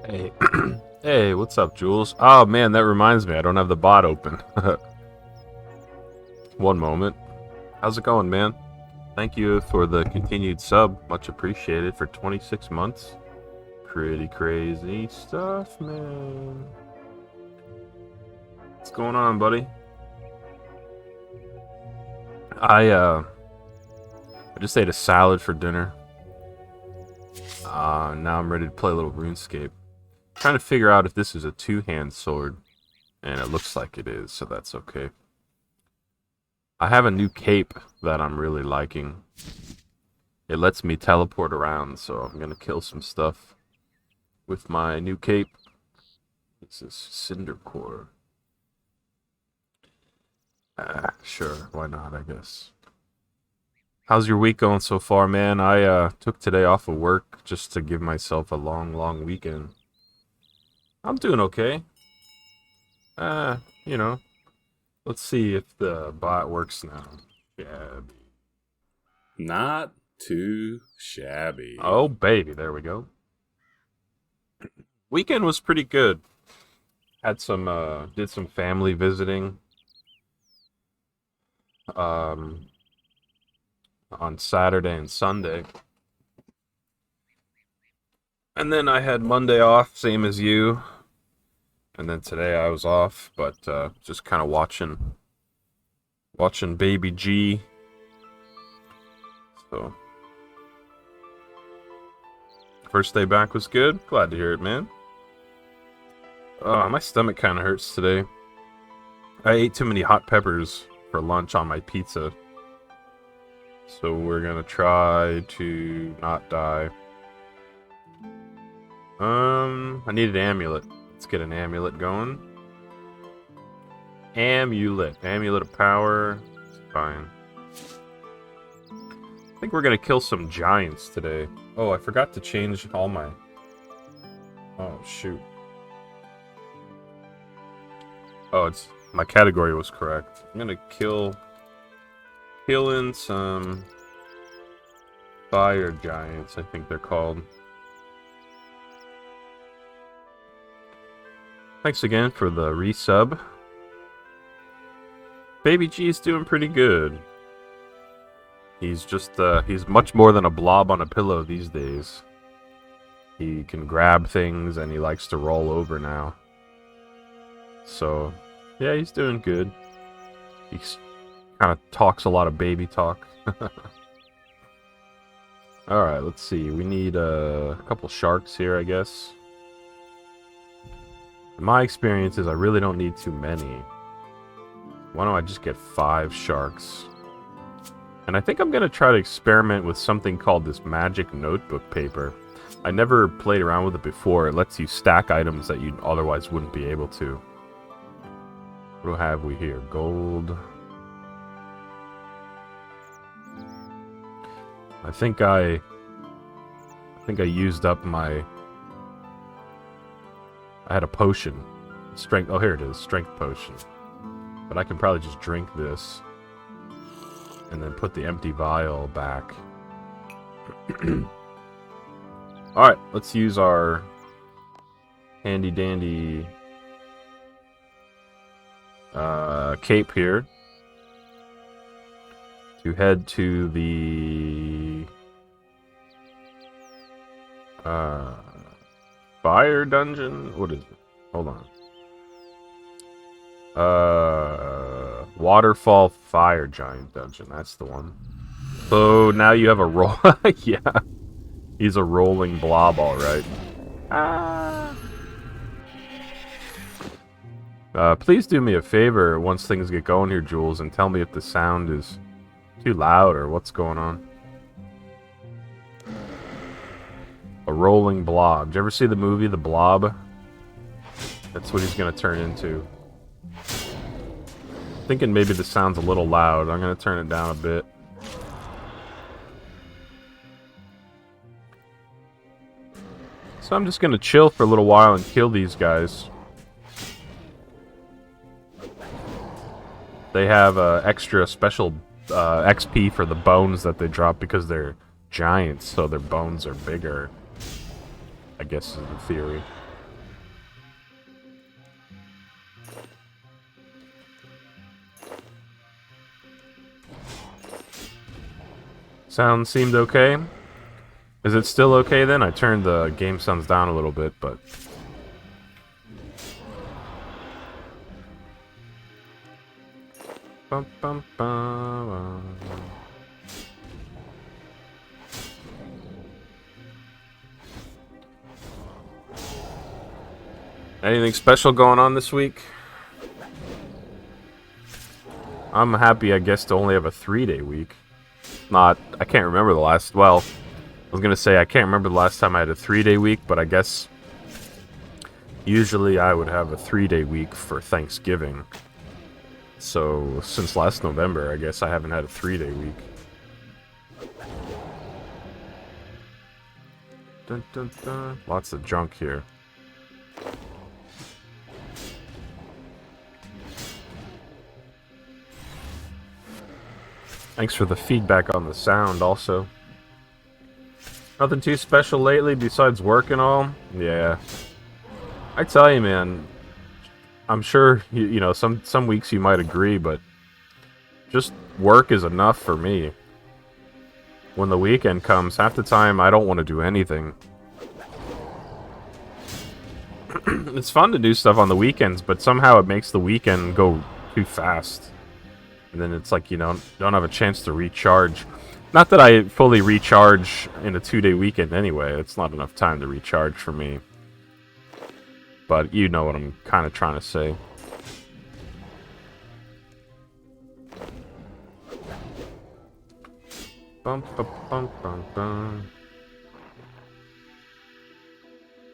Hey, hey, what's up, Jules? Oh man, that reminds me, I don't have the bot open. One moment. How's it going, man? Thank you for the continued sub. Much appreciated for 26 months. Pretty crazy stuff, man. What's going on, buddy? I just ate a salad for dinner. Now I'm ready to play a little RuneScape. Trying to figure out if this is a two-hand sword, and it looks like it is, so that's okay. I have a new cape that I'm really liking. It lets me teleport around, so I'm gonna kill some stuff with my new cape. This is Cinder Core. Sure, why not, I guess. How's your week going so far, man? I took today off of work just to give myself a long weekend. I'm doing okay. You know, let's see if the bot works now. Shabby. Not too shabby. Oh, baby, there we go. Weekend was pretty good. Had some, did some family visiting. On Saturday and Sunday. And then I had Monday off, same as you. And then today I was off, but just kind of watching Baby G. So first day back was good. Glad to hear it, man. My stomach kind of hurts today. I ate too many hot peppers for lunch on my pizza. So we're gonna try to not die. I need an amulet. Let's get an amulet going. Amulet of power. It's fine. I think we're gonna kill some giants today. Oh, I forgot to change all my... Oh, shoot. Oh, it's... My category was correct. I'm gonna kill in some... fire giants, I think they're called. Thanks again for the resub. Baby G's doing pretty good. He's just, he's much more than a blob on a pillow these days. He can grab things and he likes to roll over now. So, yeah, he's doing good. He kind of talks a lot of baby talk. Alright, let's see. We need a couple sharks here, I guess. My experience is I really don't need too many. Why don't I just get 5 sharks? And I think I'm going to try to experiment with something called this magic notebook paper. I never played around with it before. It lets you stack items that you otherwise wouldn't be able to. What have we here? Gold. I think I used up my... I had a potion. Strength. Oh, here it is. Strength potion. But I can probably just drink this. And then put the empty vial back. Alright, let's use our handy dandy cape here to head to the fire dungeon? What is it? Hold on. Waterfall Fire Giant Dungeon. That's the one. So now you have a roll. Yeah. He's a rolling blob, alright. Please do me a favor once things get going here, Jules, and tell me if the sound is too loud or what's going on. A rolling blob. Did you ever see the movie The Blob? That's what he's gonna turn into. Thinking maybe the sound's a little loud. I'm gonna turn it down a bit. So I'm just gonna chill for a little while and kill these guys. They have extra special XP for the bones that they drop because they're giants, so their bones are bigger. I guess is the theory. Sound seemed okay. Is it still okay then? I turned the game sounds down a little bit, but... Bum, bum, bum. Anything special going on this week? I'm happy, I guess, to only have a 3-day week. I can't remember the last, well, I was gonna say I can't remember the last time I had a 3-day week, but I guess usually I would have a 3-day week for Thanksgiving. So, since last November, I guess I haven't had a 3-day week. Dun, dun, dun. Lots of junk here. Thanks for the feedback on the sound, also. Nothing too special lately besides work and all? Yeah. I tell you, man, I'm sure, you know, some weeks you might agree, but just work is enough for me. When the weekend comes, half the time I don't want to do anything. It's fun to do stuff on the weekends, but somehow it makes the weekend go too fast. And then it's like, you know, don't have a chance to recharge. Not that I fully recharge in a 2-day weekend anyway. It's not enough time to recharge for me. But you know what I'm kind of trying to say. Bum, bum, bum, bum, bum.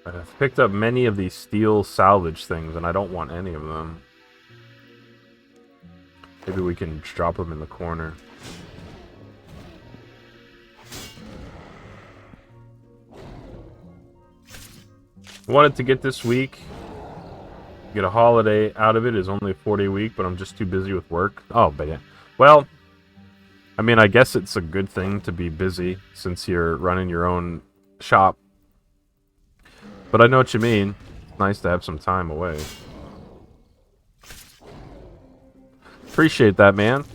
I've picked up many of these steel salvage things, and I don't want any of them. Maybe we can drop them in the corner. Wanted to get this week. Get a holiday out of it. Is only a 4-day week, but I'm just too busy with work. Oh, but yeah. Well, I mean, I guess it's a good thing to be busy since you're running your own shop. But I know what you mean. It's nice to have some time away. Appreciate that, man.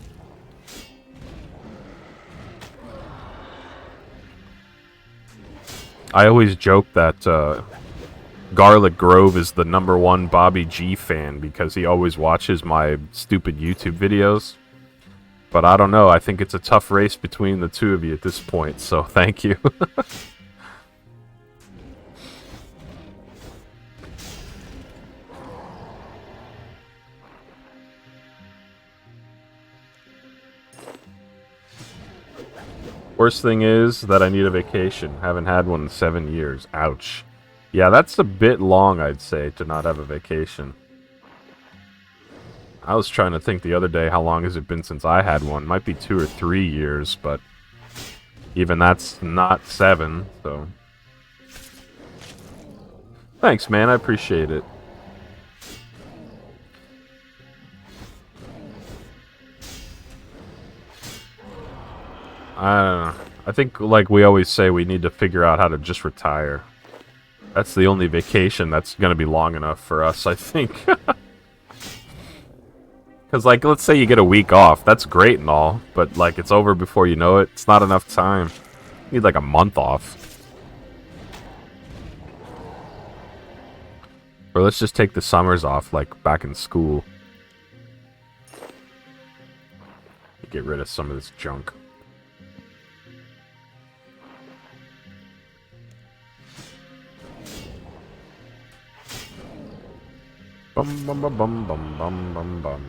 I always joke that Garlic Grove is the #1 Bobby G fan because he always watches my stupid YouTube videos. But I don't know, I think it's a tough race between the two of you at this point, so thank you. Worst thing is that I need a vacation. Haven't had one in 7 years. Ouch. Yeah, that's a bit long, I'd say, to not have a vacation. I was trying to think the other day, how long has it been since I had one? Might be 2 or 3 years, but even that's not 7, so... Thanks, man. I appreciate it. I don't know. I think, like we always say, we need to figure out how to just retire. That's the only vacation that's going to be long enough for us, I think. Because, like, let's say you get a week off. That's great and all, but, like, it's over before you know it. It's not enough time. You need, like, a month off. Or let's just take the summers off, like, back in school. Get rid of some of this junk. Bum bum bum bum bum bum bum bum.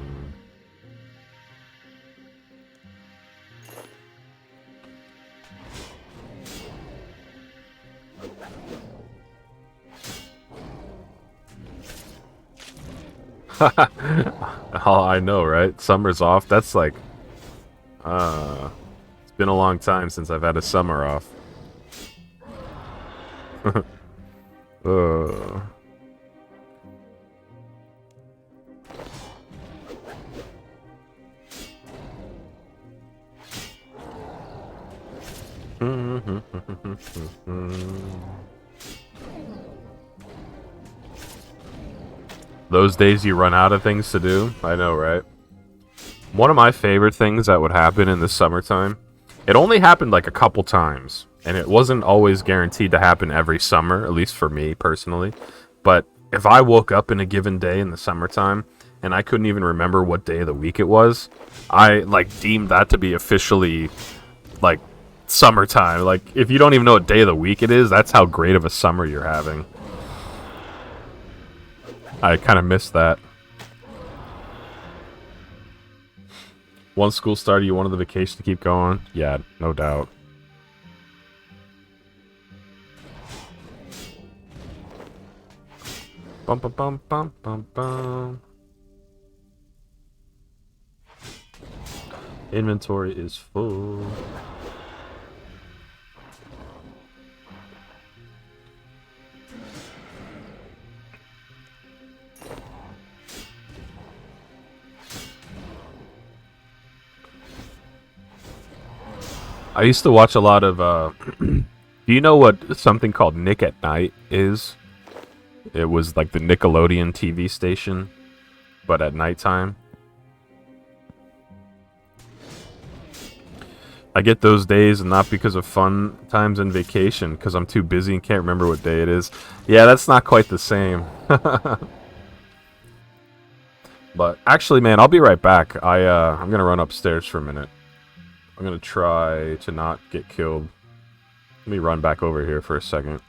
Oh, I know, right? Summer's off. That's like, it's been a long time since I've had a summer off. Those days you run out of things to do? I know, right? One of my favorite things that would happen in the summertime It only happened like a couple times, and it wasn't always guaranteed to happen every summer, at least for me personally. But if I woke up in a given day in the summertime and I couldn't even remember what day of the week it was, I like deemed that to be officially like summertime. Like if you don't even know what day of the week it is, that's how great of a summer you're having. I kind of missed that. Once school started, you wanted the vacation to keep going? Yeah, no doubt. Bum bum bum bum bum bum. Inventory is full. I used to watch a lot of, do you know what something called Nick at Night is? It was like the Nickelodeon TV station, but at nighttime. I get those days, and not because of fun times and vacation, because I'm too busy and can't remember what day it is. Yeah, that's not quite the same. But actually, man, I'll be right back. I'm gonna run upstairs for a minute. I'm gonna try to not get killed. Let me run back over here for a second.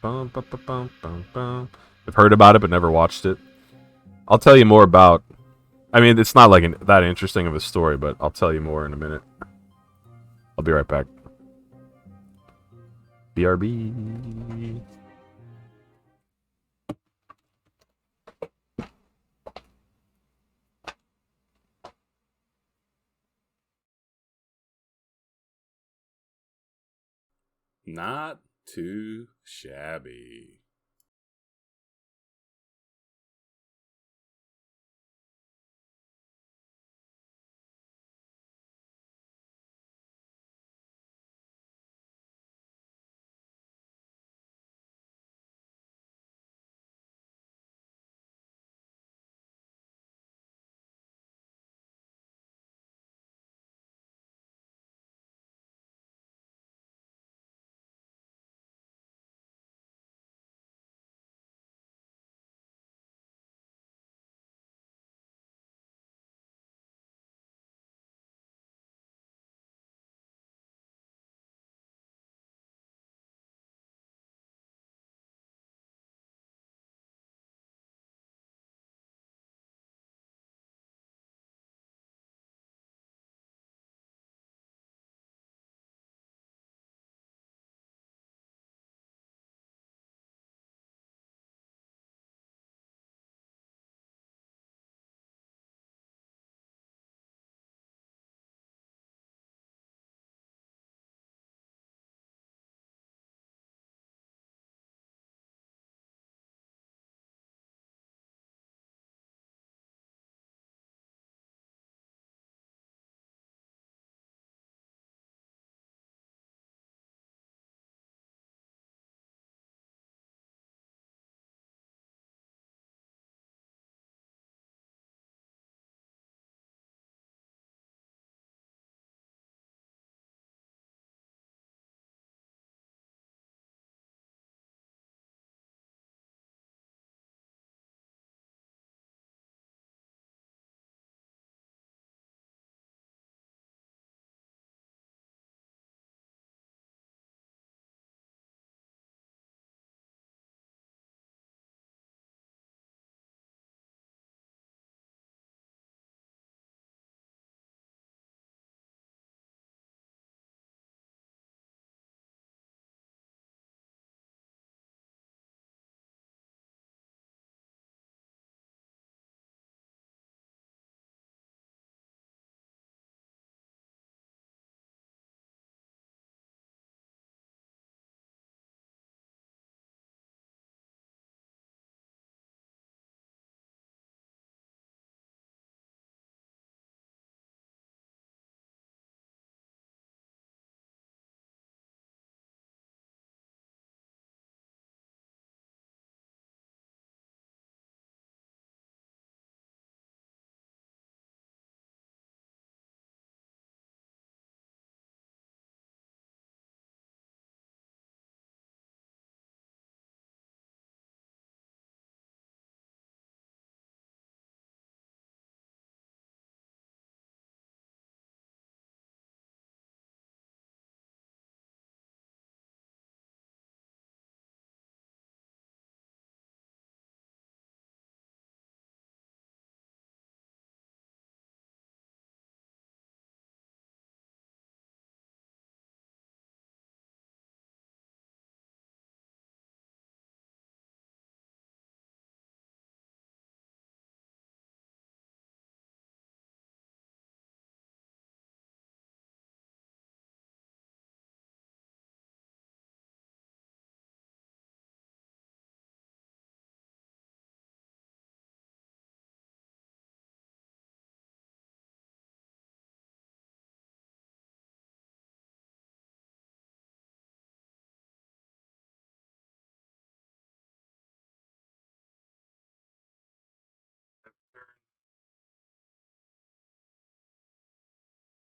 Bum, bum, bum, bum, bum, bum. I've heard about it, but never watched it. I'll tell you more about. I mean, it's not like that interesting of a story, but I'll tell you more in a minute. I'll be right back. BRB. Not too shabby.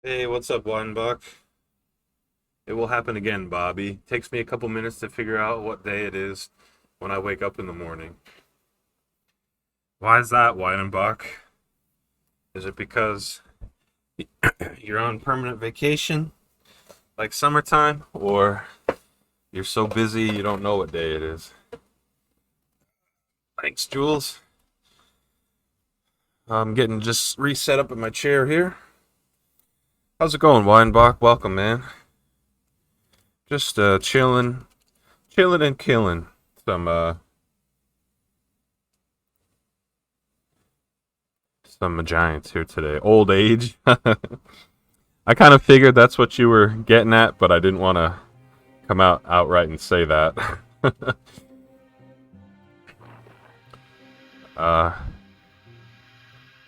Hey, what's up, Weinbach? It will happen again, Bobby. Takes me a couple minutes to figure out what day it is when I wake up in the morning. Why is that, Weinbach? Is it because you're on permanent vacation, like summertime, or you're so busy you don't know what day it is? Thanks, Jules. I'm getting just reset up in my chair here. How's it going, Weinbach? Welcome, man. Just chilling and killing some giants here today. Old age. I kind of figured that's what you were getting at, but I didn't want to come out outright and say that. uh,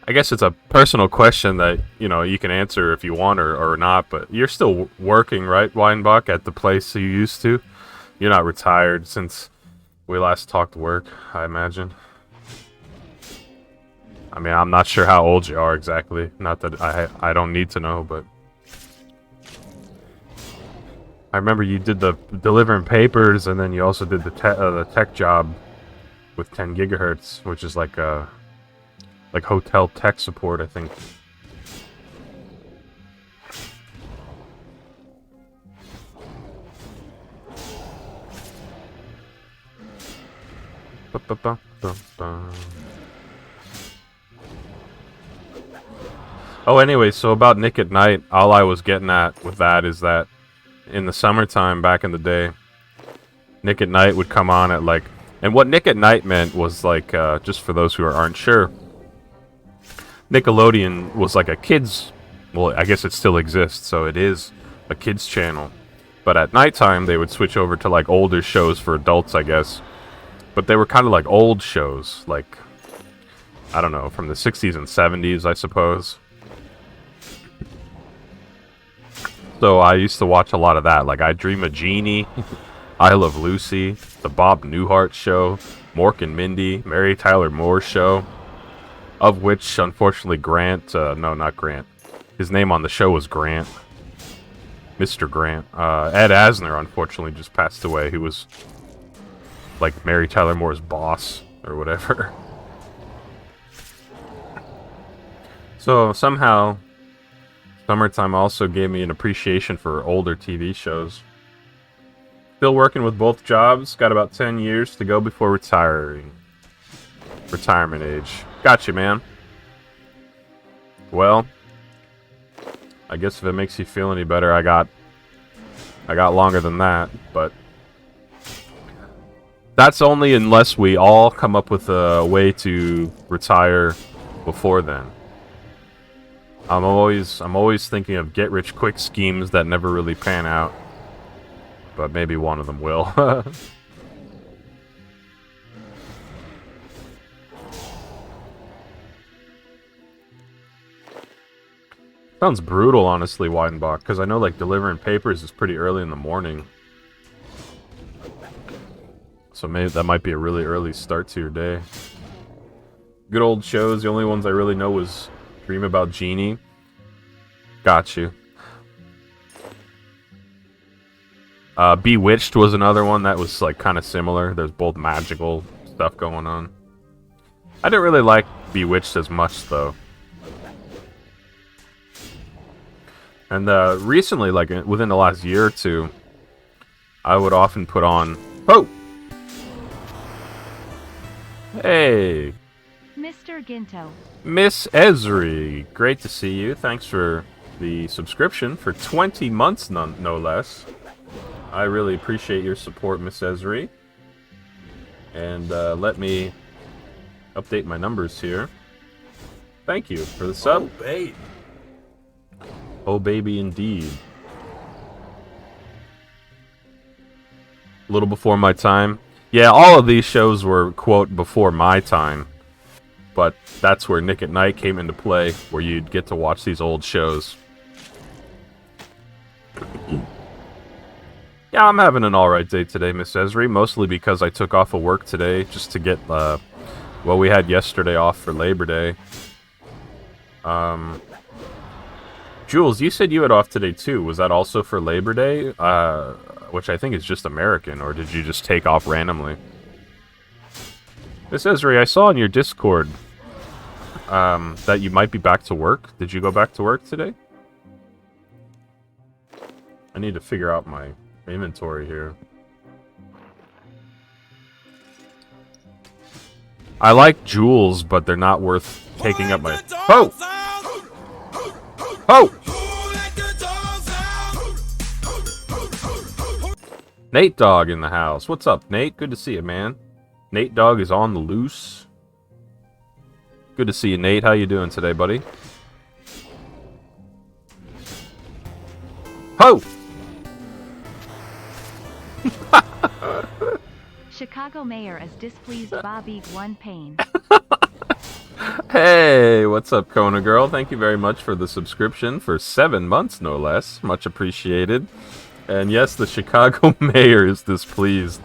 I guess it's a personal question that, you can answer if you want or not, but you're still working, right, Weinbach, at the place you used to? You're not retired since we last talked work, I imagine. I mean, I'm not sure how old you are exactly. Not that I don't need to know, but I remember you did the delivering papers, and then you also did the tech job with 10 gigahertz, which is like hotel tech support, I think. Oh, anyway, so about Nick at Night, all I was getting at with that is that in the summertime back in the day, Nick at Night would come on at and what Nick at Night meant was just for those who aren't sure, Nickelodeon was like a kids, well, I guess it still exists, so it is a kids channel. But at nighttime, they would switch over to older shows for adults, I guess. But they were kind of like old shows, I don't know, from the 60s and 70s, I suppose. So I used to watch a lot of that, I Dream of Jeannie, I Love Lucy, The Bob Newhart Show, Mork and Mindy, Mary Tyler Moore Show, of which, unfortunately, Grant, no, not Grant, his name on the show was Grant, Mr. Grant. Ed Asner, unfortunately, just passed away, who was, Mary Tyler Moore's boss, or whatever. So, somehow, summertime also gave me an appreciation for older TV shows. Still working with both jobs. Got about 10 years to go before retiring. Retirement age. Gotcha, man. Well, I guess if it makes you feel any better, I got longer than that, but that's only unless we all come up with a way to retire before then. I'm always thinking of get-rich-quick schemes that never really pan out. But maybe one of them will. Sounds brutal, honestly, Weidenbach, because I know, delivering papers is pretty early in the morning. So maybe that might be a really early start to your day. Good old shows, the only ones I really know was Dream About Jeannie. Got you. Bewitched was another one that was kind of similar. There's both magical stuff going on. I didn't really like Bewitched as much though. And recently, within the last year or two, I would often put on. Oh, hey, Mr. Ginto. Miss Esri, great to see you. Thanks for the subscription for 20 months, no less. I really appreciate your support, Miss Esri. And let me update my numbers here. Thank you for the sub. Oh, babe. Oh, baby, indeed. A little before my time. Yeah, all of these shows were, quote, before my time. But that's where Nick at Night came into play, where you'd get to watch these old shows. Yeah, I'm having an alright day today, Miss Esri, mostly because I took off of work today just to get, we had yesterday off for Labor Day. Jules, you said you had off today too. Was that also for Labor Day? Which I think is just American, or did you just take off randomly? Miss Esri, I saw on your Discord that you might be back to work. Did you go back to work today? I need to figure out my inventory here. I like jewels, but they're not worth taking up my... Oh! Oh! Nate Dogg in the house. What's up, Nate? Good to see you, man. Nate Dogg is on the loose. Good to see you, Nate. How you doing today, buddy? Ho! Chicago mayor is displeased Bobby won pain. Hey, what's up, Kona girl? Thank you very much for the subscription for 7 months, no less. Much appreciated. And yes, the Chicago mayor is displeased.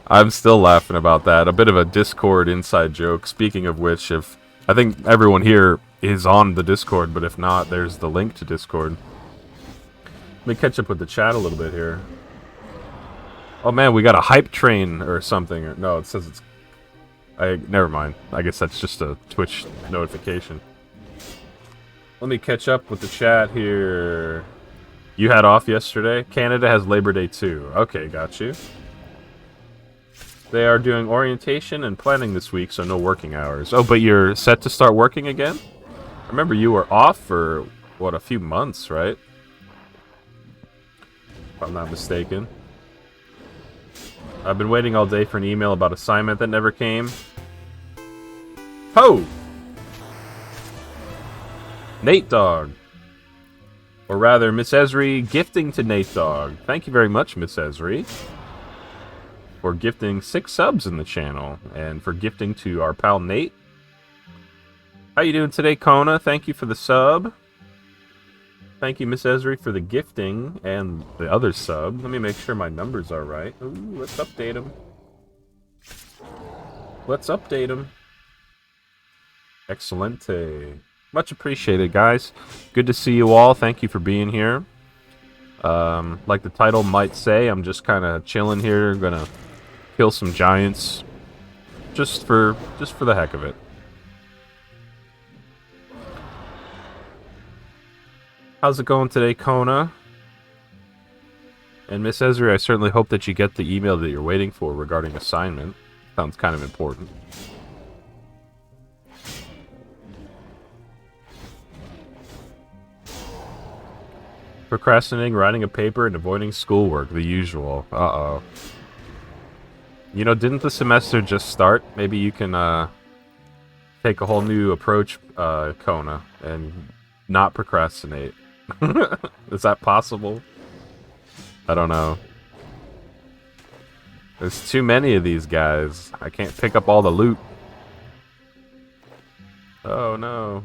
I'm still laughing about that. A bit of a Discord inside joke. Speaking of which, if I think everyone here is on the Discord, but if not, there's the link to Discord. Let me catch up with the chat a little bit here. Oh man, we got a hype train or something. No, it says it's... never mind. I guess that's just a Twitch notification. Let me catch up with the chat here. You had off yesterday? Canada has Labor Day too. Okay, got you. They are doing orientation and planning this week, so no working hours. Oh, but you're set to start working again? I remember you were off for, what, a few months, right? If I'm not mistaken. I've been waiting all day for an email about assignment that never came. Ho! Nate Dogg. Or rather, Miss Esri gifting to Nate Dogg. Thank you very much, Miss Esri, for gifting 6 subs in the channel, and for gifting to our pal Nate. How you doing today, Kona? Thank you for the sub. Thank you, Miss Esri, for the gifting and the other sub. Let me make sure my numbers are right. Ooh, let's update them. Let's update them. Excelente. Much appreciated, guys. Good to see you all. Thank you for being here. Like the title might say, I'm just kind of chilling here. Gonna kill some giants, just for the heck of it. How's it going today, Kona? And Miss Esri, I certainly hope that you get the email that you're waiting for regarding assignment. Sounds kind of important. Procrastinating, writing a paper, and avoiding schoolwork. The usual. Uh-oh. You know, didn't the semester just start? Maybe you can take a whole new approach, Kona, and not procrastinate. Is that possible? I don't know. There's too many of these guys. I can't pick up all the loot. Oh no.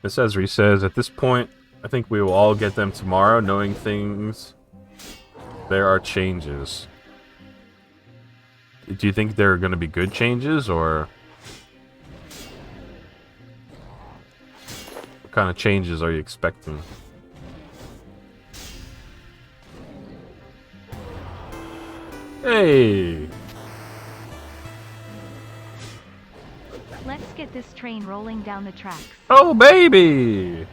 Miss Esri says, at this point, I think we will all get them tomorrow, knowing things. There are changes. Do you think there are going to be good changes, or... what kind of changes are you expecting? Hey! Let's get this train rolling down the tracks. Oh, baby!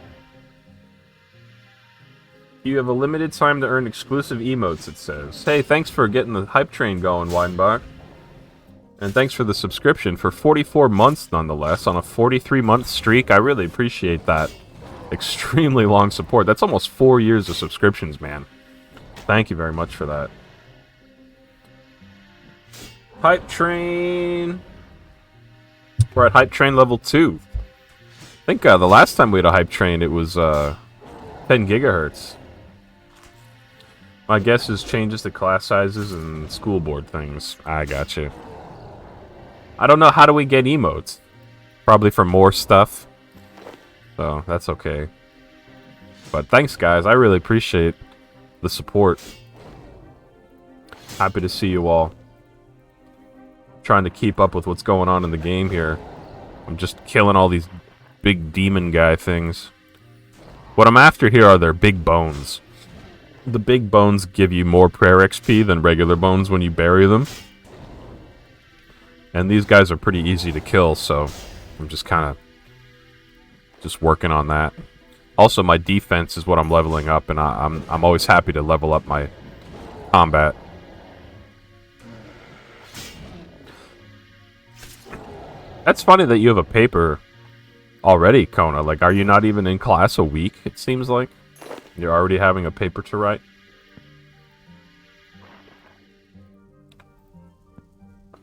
You have a limited time to earn exclusive emotes, it says. Hey, thanks for getting the hype train going, Weinbach. And thanks for the subscription for 44 months, nonetheless, on a 43-month streak. I really appreciate that. Extremely long support. That's almost 4 years of subscriptions, man. Thank you very much for that. Hype train. We're at hype train level 2. I think the last time we had a hype train, it was 10 gigahertz. My guess is changes to class sizes and school board things. I got you. I don't know, how do we get emotes? Probably for more stuff. So, that's okay. But thanks, guys. I really appreciate the support. Happy to see you all. Trying to keep up with what's going on in the game here. I'm just killing all these big demon guy things. What I'm after here are their big bones. The big bones give you more prayer XP than regular bones when you bury them. And these guys are pretty easy to kill, so I'm just kind of just working on that. Also, my defense is what I'm leveling up, and I'm always happy to level up my combat. That's funny that you have a paper already, Kona. Like, are you not even in class a week, it seems like? You're already having a paper to write?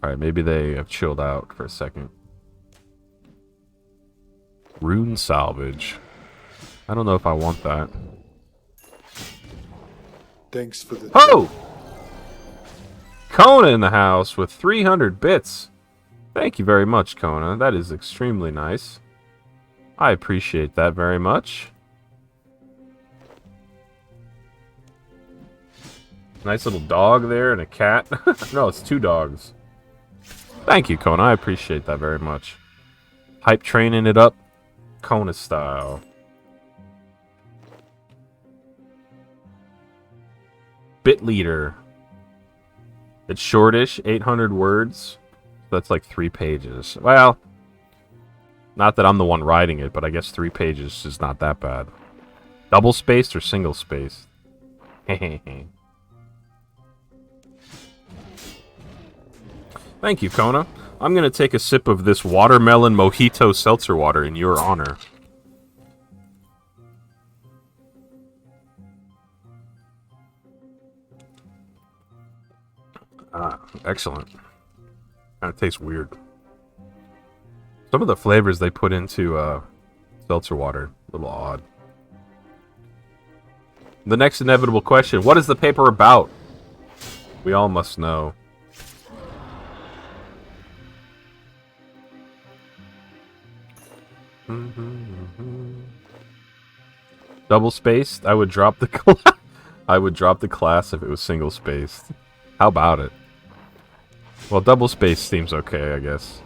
Alright, maybe they have chilled out for a second. Rune salvage. I don't know if I want that. Thanks for the... Oh! Kona in the house with 300 bits. Thank you very much, Kona. That is extremely nice. I appreciate that very much. Nice little dog there and a cat. No, it's 2 dogs. Thank you, Kona. I appreciate that very much. Hype training it up, Kona style. Bit leader. It's shortish, 800 words. That's like 3 pages. Well, not that I'm the one writing it, but I guess 3 pages is not that bad. Double spaced or single spaced? Thank you, Kona. I'm going to take a sip of this watermelon mojito seltzer water in your honor. Ah, excellent. Kind of tastes weird. Some of the flavors they put into seltzer water, a little odd. The next inevitable question, what is the paper about? We all must know. Double spaced? I would drop the I would drop the class if it was single spaced. How about it? Well, double spaced seems okay, I guess.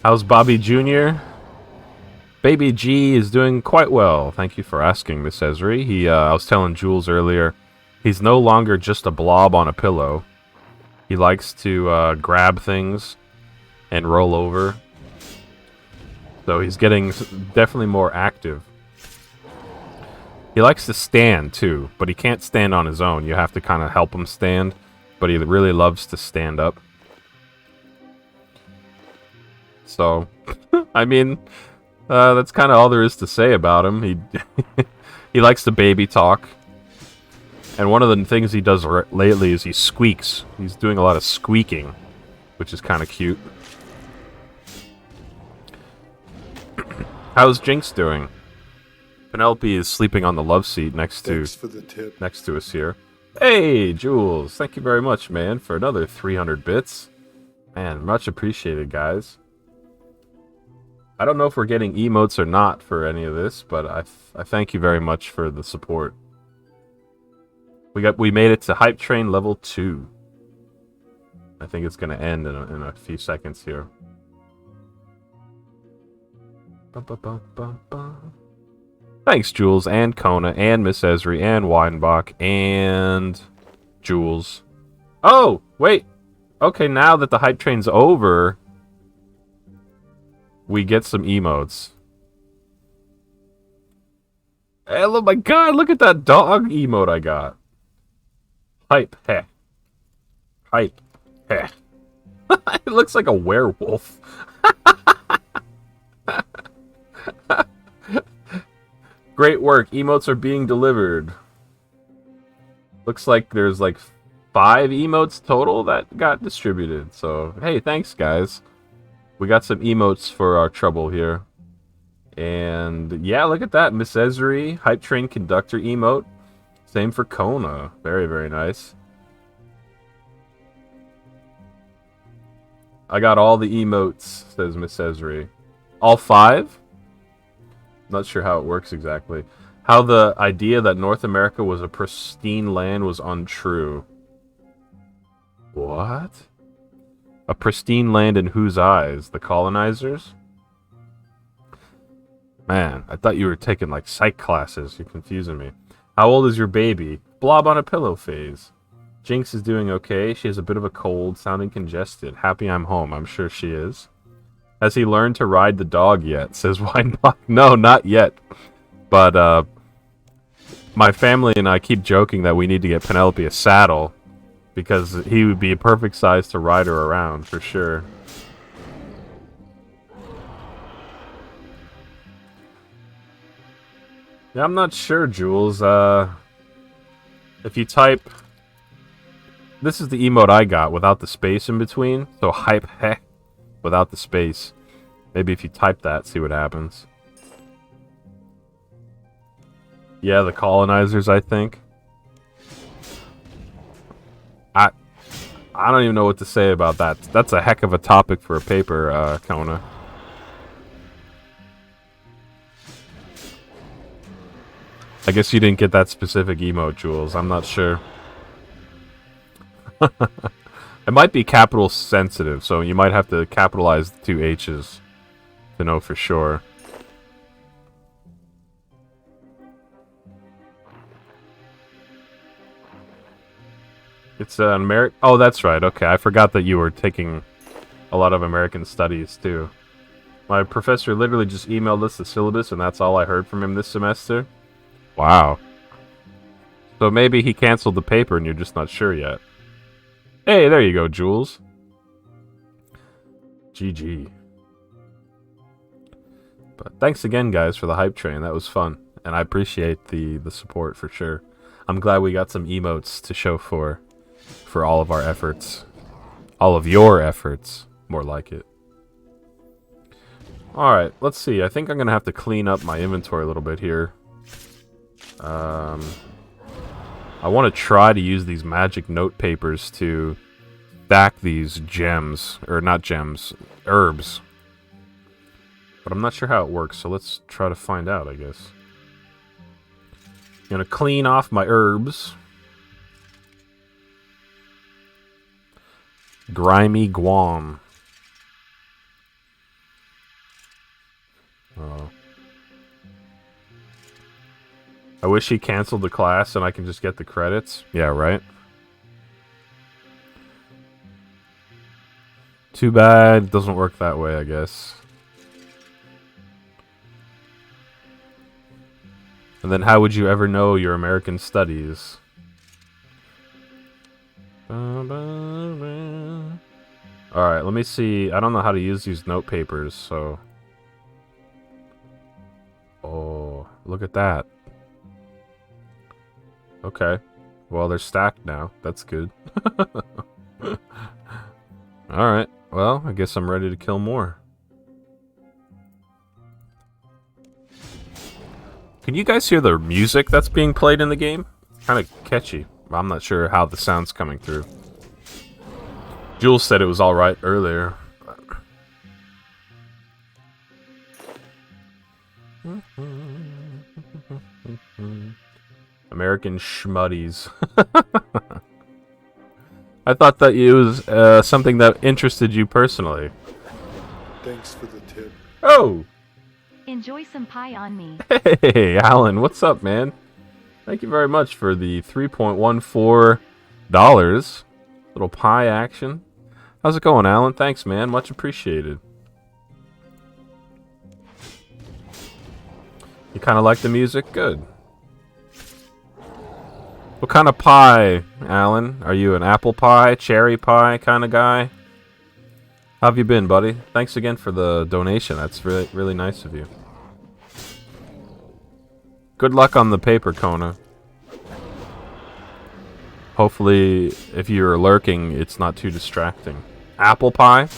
How's Bobby Jr.? Baby G is doing quite well. Thank you for asking, Miss Esri. I was telling Jules earlier, he's no longer just a blob on a pillow. He likes to grab things and roll over. So he's getting definitely more active. He likes to stand, too, but he can't stand on his own. You have to kind of help him stand, but he really loves to stand up. So, I mean, that's kind of all there is to say about him. He likes to baby talk. And one of the things he does lately is he squeaks. He's doing a lot of squeaking, which is kind of cute. How's Jinx doing? Penelope is sleeping on the love seat next to us here. Hey, Jules. Thank you very much, man, for another 300 bits. Man, much appreciated, guys. I don't know if we're getting emotes or not for any of this, but I thank you very much for the support. We made it to Hype Train level 2. I think it's going to end in a few seconds here. Thanks, Jules, and Kona, and Miss Esri, and Weidenbach, and Jules. Oh, wait. Okay, now that the Hype Train's over, we get some emotes. Oh my god, look at that dog emote I got. Hype, heh. Hype, heh. It looks like a werewolf. Great work. Emotes are being delivered. Looks like there's like 5 emotes total that got distributed. So, hey, thanks, guys. We got some emotes for our trouble here. And, yeah, look at that. Miss Esri, Hype Train Conductor emote. Same for Kona. Very, very nice. I got all the emotes, says Miss Esri. All 5? Not sure how it works exactly. How the idea that North America was a pristine land was untrue. What? A pristine land in whose eyes? The colonizers? Man, I thought you were taking like psych classes. You're confusing me. How old is your baby? Blob on a pillow phase. Jinx is doing okay. She has a bit of a cold, sounding congested. Happy I'm home. I'm sure she is. Has he learned to ride the dog yet? Says why not? No, not yet. But my family and I keep joking that we need to get Penelope a saddle because he would be a perfect size to ride her around for sure. Yeah, I'm not sure, Jules. If you type... This is the emote I got without the space in between. So hype heh without the space. Maybe if you type that, see what happens. Yeah, the colonizers, I think. I don't even know what to say about that. That's a heck of a topic for a paper, Kona. I guess you didn't get that specific emote, Jules. I'm not sure. It might be capital sensitive, so you might have to capitalize the two H's to know for sure. It's an American... Oh, that's right. Okay, I forgot that you were taking a lot of American studies, too. My professor literally just emailed us the syllabus, and that's all I heard from him this semester. Wow. So maybe he canceled the paper and you're just not sure yet. Hey, there you go, Jules. GG. But thanks again, guys, for the hype train. That was fun. And I appreciate the support for sure. I'm glad we got some emotes to show for all of our efforts. All of your efforts. More like it. Alright, let's see. I think I'm going to have to clean up my inventory a little bit here. I want to try to use these magic note papers to stack these gems, or not gems, herbs. But I'm not sure how it works, so let's try to find out, I guess. I'm going to clean off my herbs. Grimy Guam. Oh. I wish he canceled the class and I can just get the credits. Yeah, right? Too bad. It doesn't work that way, I guess. And then how would you ever know your American studies? Alright, let me see. I don't know how to use these note papers, so... Oh, look at that. Okay. Well, they're stacked now. That's good. Alright. Well, I guess I'm ready to kill more. Can you guys hear the music that's being played in the game? Kind of catchy. I'm not sure how the sound's coming through. Jules said it was alright earlier. American schmuddies. I thought that it was something that interested you personally. Thanks for the tip. Oh! Enjoy some pie on me. Hey, Alan, what's up, man? Thank you very much for the $3.14. Little pie action. How's it going, Alan? Thanks, man. Much appreciated. You kind of like the music? Good. What kind of pie, Alan? Are you an apple pie, cherry pie kind of guy? How have you been, buddy? Thanks again for the donation. That's really, really nice of you. Good luck on the paper, Kona. Hopefully, if you're lurking, it's not too distracting. Apple pie?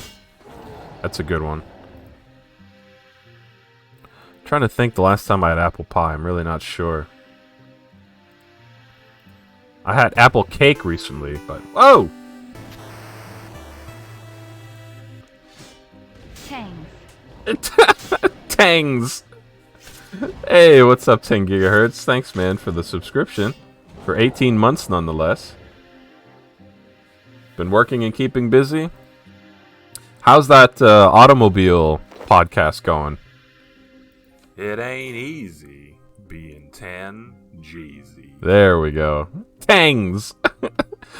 That's a good one. I'm trying to think the last time I had apple pie. I'm really not sure. I had apple cake recently, but... Whoa! Tangs. Tangs! Hey, what's up, 10 gigahertz? Thanks, man, for the subscription. For 18 months, nonetheless. Been working and keeping busy? How's that automobile podcast going? It ain't easy being 10 Jeezy. There we go. Tangs.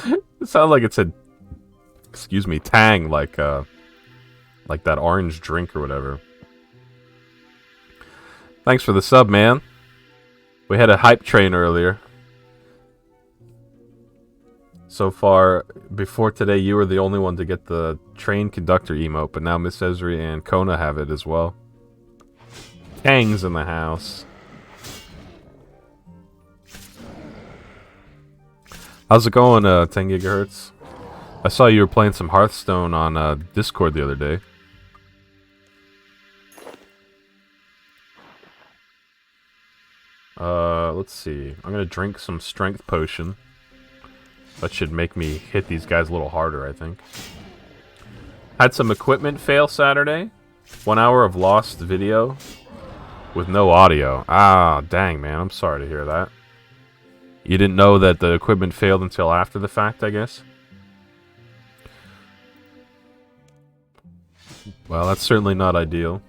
It sounded like it said, excuse me, Tang, like that orange drink or whatever. Thanks for the sub, man. We had a hype train earlier. So far, before today, you were the only one to get the train conductor emote, but now Miss Esri and Kona have it as well. Tang's in the house. How's it going, 10 gigahertz? I saw you were playing some Hearthstone on Discord the other day. Let's see. I'm gonna drink some strength potion. That should make me hit these guys a little harder, I think. Had some equipment fail Saturday. 1 hour of lost video with no audio. Ah, dang, man. I'm sorry to hear that. You didn't know that the equipment failed until after the fact, I guess? Well, that's certainly not ideal.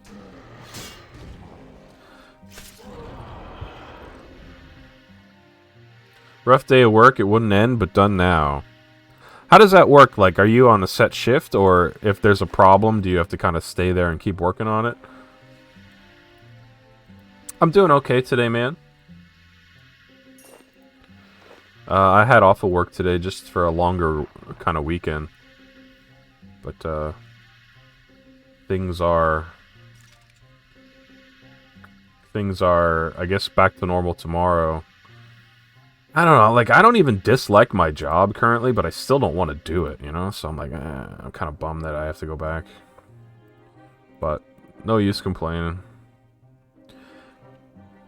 Rough day of work, it wouldn't end, but done now. How does that work? Like, are you on a set shift, or if there's a problem, do you have to kind of stay there and keep working on it? I'm doing okay today, man. I had off of work today just for a longer kind of weekend. But, things are, I guess, back to normal tomorrow. I don't know, like, I don't even dislike my job currently, but I still don't want to do it, you know? So I'm like, I'm kind of bummed that I have to go back. But, no use complaining.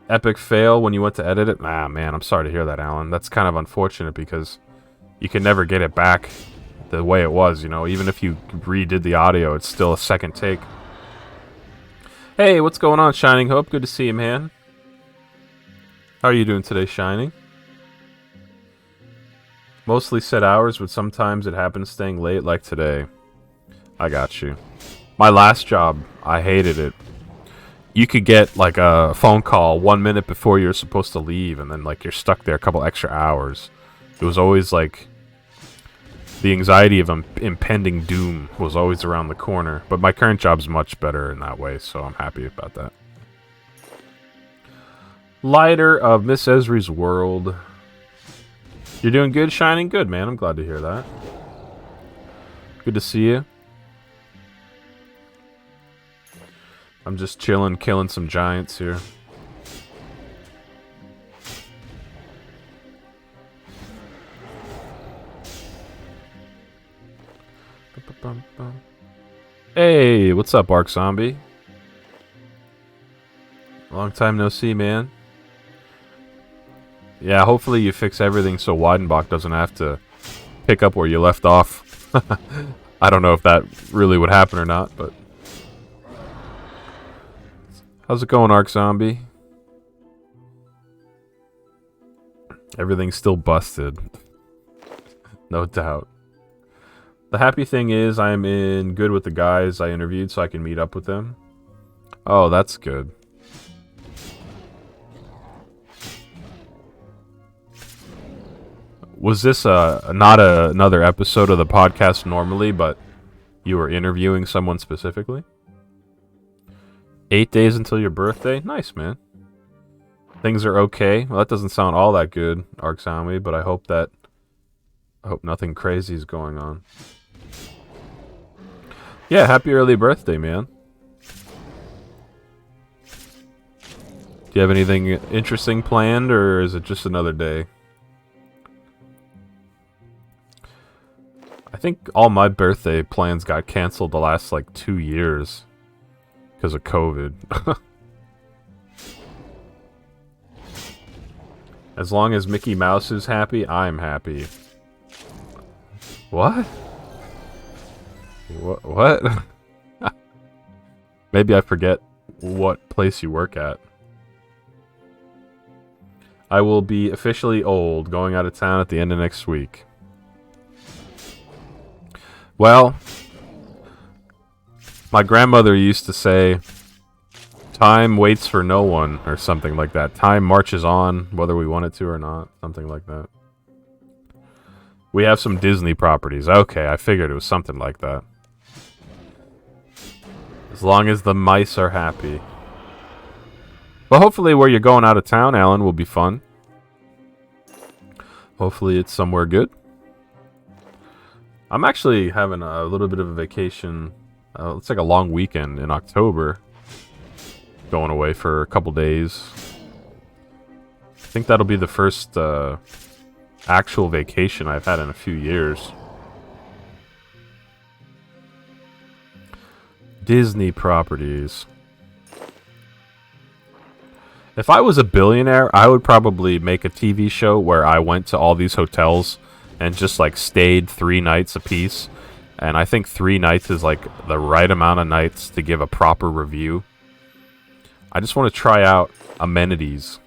Epic fail when you went to edit it? Nah, man, I'm sorry to hear that, Alan. That's kind of unfortunate because you can never get it back the way it was, you know? Even if you redid the audio, it's still a second take. Hey, what's going on, Shining Hope? Good to see you, man. How are you doing today, Shining? Mostly set hours, but sometimes it happens staying late, like today. I got you. My last job, I hated it. You could get, like, a phone call 1 minute before you're supposed to leave, and then, like, you're stuck there a couple extra hours. It was always, like, the anxiety of impending doom was always around the corner. But my current job's much better in that way, so I'm happy about that. Lighter of Miss Esri's World. You're doing good, Shining? Good, man. I'm glad to hear that. Good to see you. I'm just chilling, killing some giants here. Hey, what's up, Ark Zombie? Long time no see, man. Yeah, hopefully you fix everything so Weidenbach doesn't have to pick up where you left off. I don't know if that really would happen or not, but... How's it going, Ark Zombie? Everything's still busted. No doubt. The happy thing is I'm in good with the guys I interviewed so I can meet up with them. Oh, that's good. Was this not another episode of the podcast normally, but you were interviewing someone specifically? 8 days until your birthday? Nice, man. Things are okay. Well, that doesn't sound all that good, Ark Zombie, but I hope nothing crazy is going on. Yeah, happy early birthday, man. Do you have anything interesting planned, or is it just another day? I think all my birthday plans got canceled the last, like, 2 years. Because of COVID. As long as Mickey Mouse is happy, I'm happy. What? What? Maybe I forget what place you work at. I will be officially old, going out of town at the end of next week. Well, My grandmother used to say, time waits for no one, or something like that. Time marches on, whether we want it to or not. Something like that. We have some Disney properties. Okay, I figured it was something like that. As long as the mice are happy. Well, hopefully where you're going out of town, Alan, will be fun. Hopefully it's somewhere good. I'm actually having a little bit of a vacation. It's like a long weekend in October. Going away for a couple days. I think that'll be the first actual vacation I've had in a few years. Disney properties. If I was a billionaire, I would probably make a TV show where I went to all these hotels and just like stayed 3 nights apiece. And I think 3 nights is like the right amount of nights to give a proper review. I just want to try out amenities.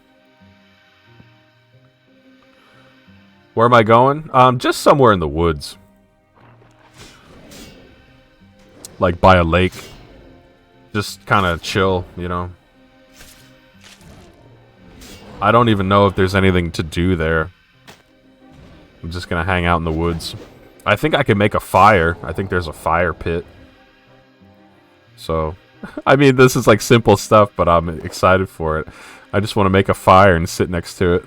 Where am I going? Just somewhere in the woods. Like by a lake. Just kind of chill, you know. I don't even know if there's anything to do there. I'm just gonna hang out in the woods. I think I can make a fire. I think there's a fire pit. So, I mean, this is like simple stuff, but I'm excited for it. I just want to make a fire and sit next to it.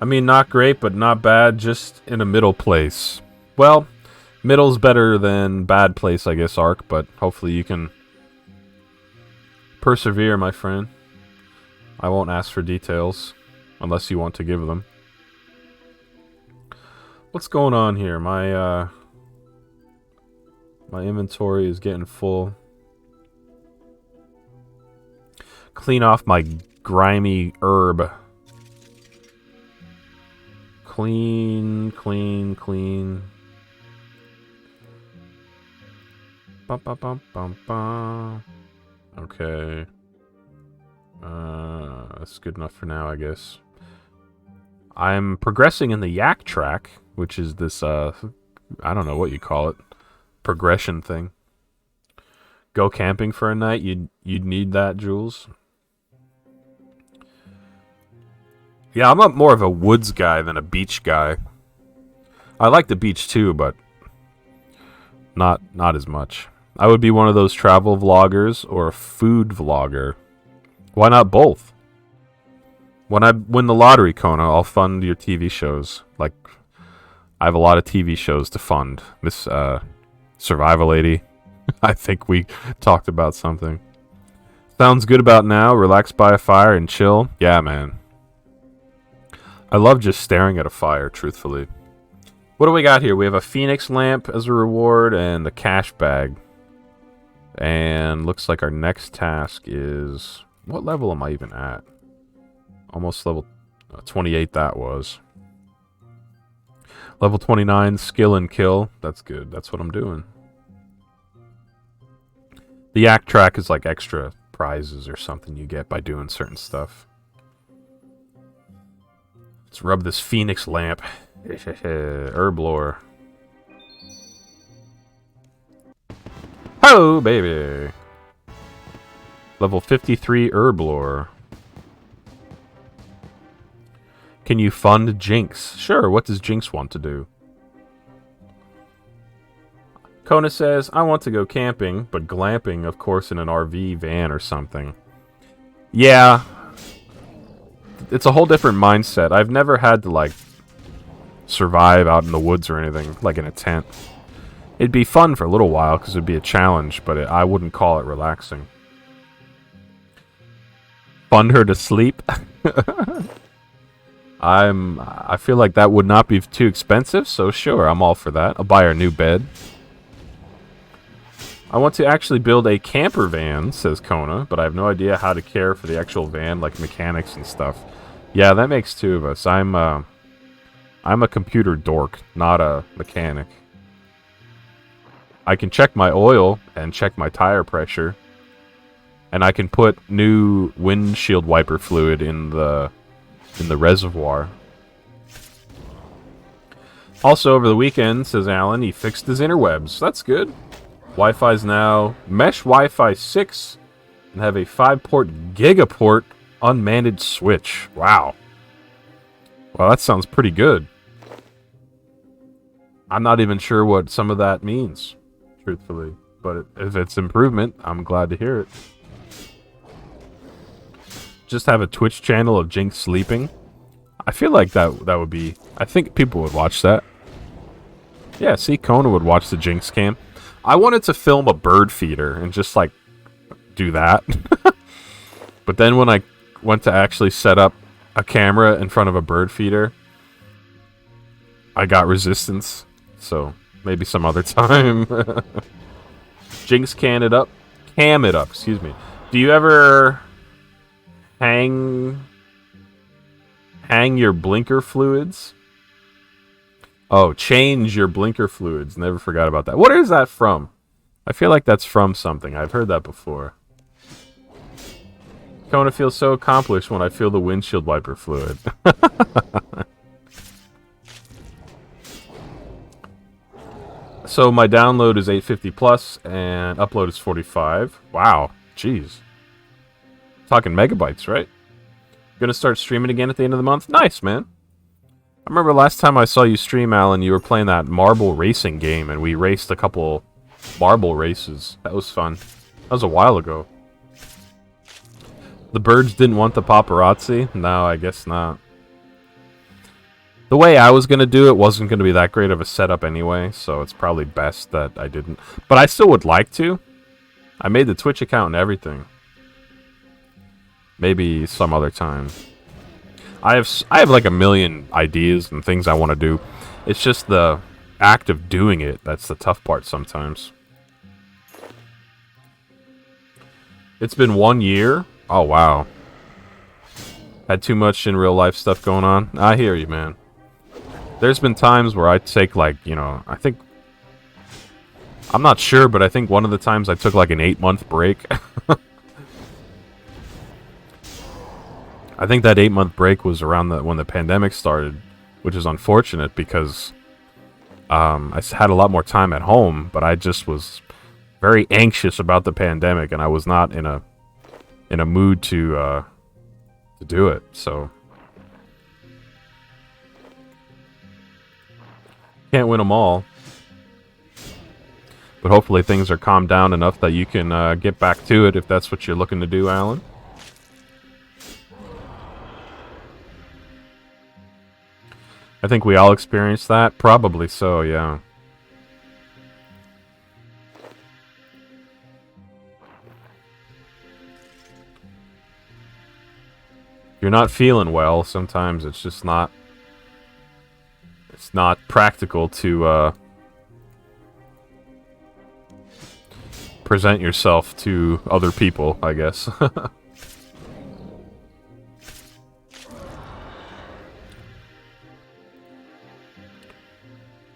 I mean, not great, but not bad. Just in a middle place. Well, middle's better than bad place, I guess, Ark, but hopefully you can persevere, my friend. I won't ask for details unless you want to give them. What's going on here? My inventory is getting full. Clean off my grimy herb. Clean, clean, clean. Bum, bum, bum, bum, bum. Okay. That's good enough for now, I guess. I'm progressing in the yak track, which is this, I don't know what you call it, progression thing. Go camping for a night, you'd need that, Jules. Yeah, I'm more of a woods guy than a beach guy. I like the beach too, but not as much. I would be one of those travel vloggers or a food vlogger. Why not both? When I win the lottery, Kona, I'll fund your TV shows. Like, I have a lot of TV shows to fund. Miss Survival Lady. I think we talked about something. Sounds good about now. Relax by a fire and chill. Yeah, man. I love just staring at a fire, truthfully. What do we got here? We have a Phoenix lamp as a reward and the cash bag. And looks like our next task is... What level am I even at? Almost level 28 that was. Level 29, skill and kill. That's good. That's what I'm doing. The yak track is like extra prizes or something you get by doing certain stuff. Let's rub this Phoenix lamp. Herb lore. Oh, baby. Level 53 herb lore. Can you fund Jinx? Sure, what does Jinx want to do? Kona says, I want to go camping, but glamping, of course, in an RV van or something. Yeah. It's a whole different mindset. I've never had to, like, survive out in the woods or anything, like in a tent. It'd be fun for a little while, because it'd be a challenge, but I wouldn't call it relaxing. Fund her to sleep? I feel like that would not be too expensive, so sure, I'm all for that. I'll buy her a new bed. I want to actually build a camper van, says Kona, but I have no idea how to care for the actual van, like mechanics and stuff. Yeah, that makes 2 of us. I'm a computer dork, not a mechanic. I can check my oil and check my tire pressure, and I can put new windshield wiper fluid in the reservoir. Also, over the weekend, says Alan, he fixed his interwebs. That's good. Wi-Fi's now Mesh Wi-Fi 6 and have a 5-port Gigaport unmanaged switch. Wow. Well, that sounds pretty good. I'm not even sure what some of that means, truthfully. But if it's improvement, I'm glad to hear it. Just have a Twitch channel of Jinx sleeping. I feel like that would be... I think people would watch that. Yeah, see, Kona would watch the Jinx cam. I wanted to film a bird feeder and just, like, do that. But then when I went to actually set up a camera in front of a bird feeder, I got resistance. So, maybe some other time. Jinx cam it up, excuse me. Do you ever hang your blinker fluids? Oh, change your blinker fluids. Never forgot about that. What is that from? I feel like that's from something. I've heard that before. Kona feels so accomplished when I feel the windshield wiper fluid. So my download is 850 plus and upload is 45. Wow. Jeez. Talking megabytes, right? Gonna start streaming again at the end of the month? Nice, man. I remember last time I saw you stream, Alan, you were playing that marble racing game, and we raced a couple marble races. That was fun. That was a while ago. The birds didn't want the paparazzi? No, I guess not. The way I was going to do it wasn't going to be that great of a setup anyway, so it's probably best that I didn't. But I still would like to. I made the Twitch account and everything. Maybe some other time. I have like a million ideas and things I want to do. It's just the act of doing it that's the tough part sometimes. It's been 1 year. Oh, wow. Had too much in real life stuff going on. I hear you, man. There's been times where I take, like, you know, I think... I'm not sure, but I think one of the times I took, like, an 8-month break. I think that 8-month break was around when the pandemic started, which is unfortunate because I had a lot more time at home, but I just was very anxious about the pandemic, and I was not in a mood to do it, so... Can't win them all. But hopefully things are calmed down enough that you can get back to it if that's what you're looking to do, Alan. I think we all experienced that. Probably so, yeah. You're not feeling well, sometimes it's just not... It's not practical to present yourself to other people, I guess.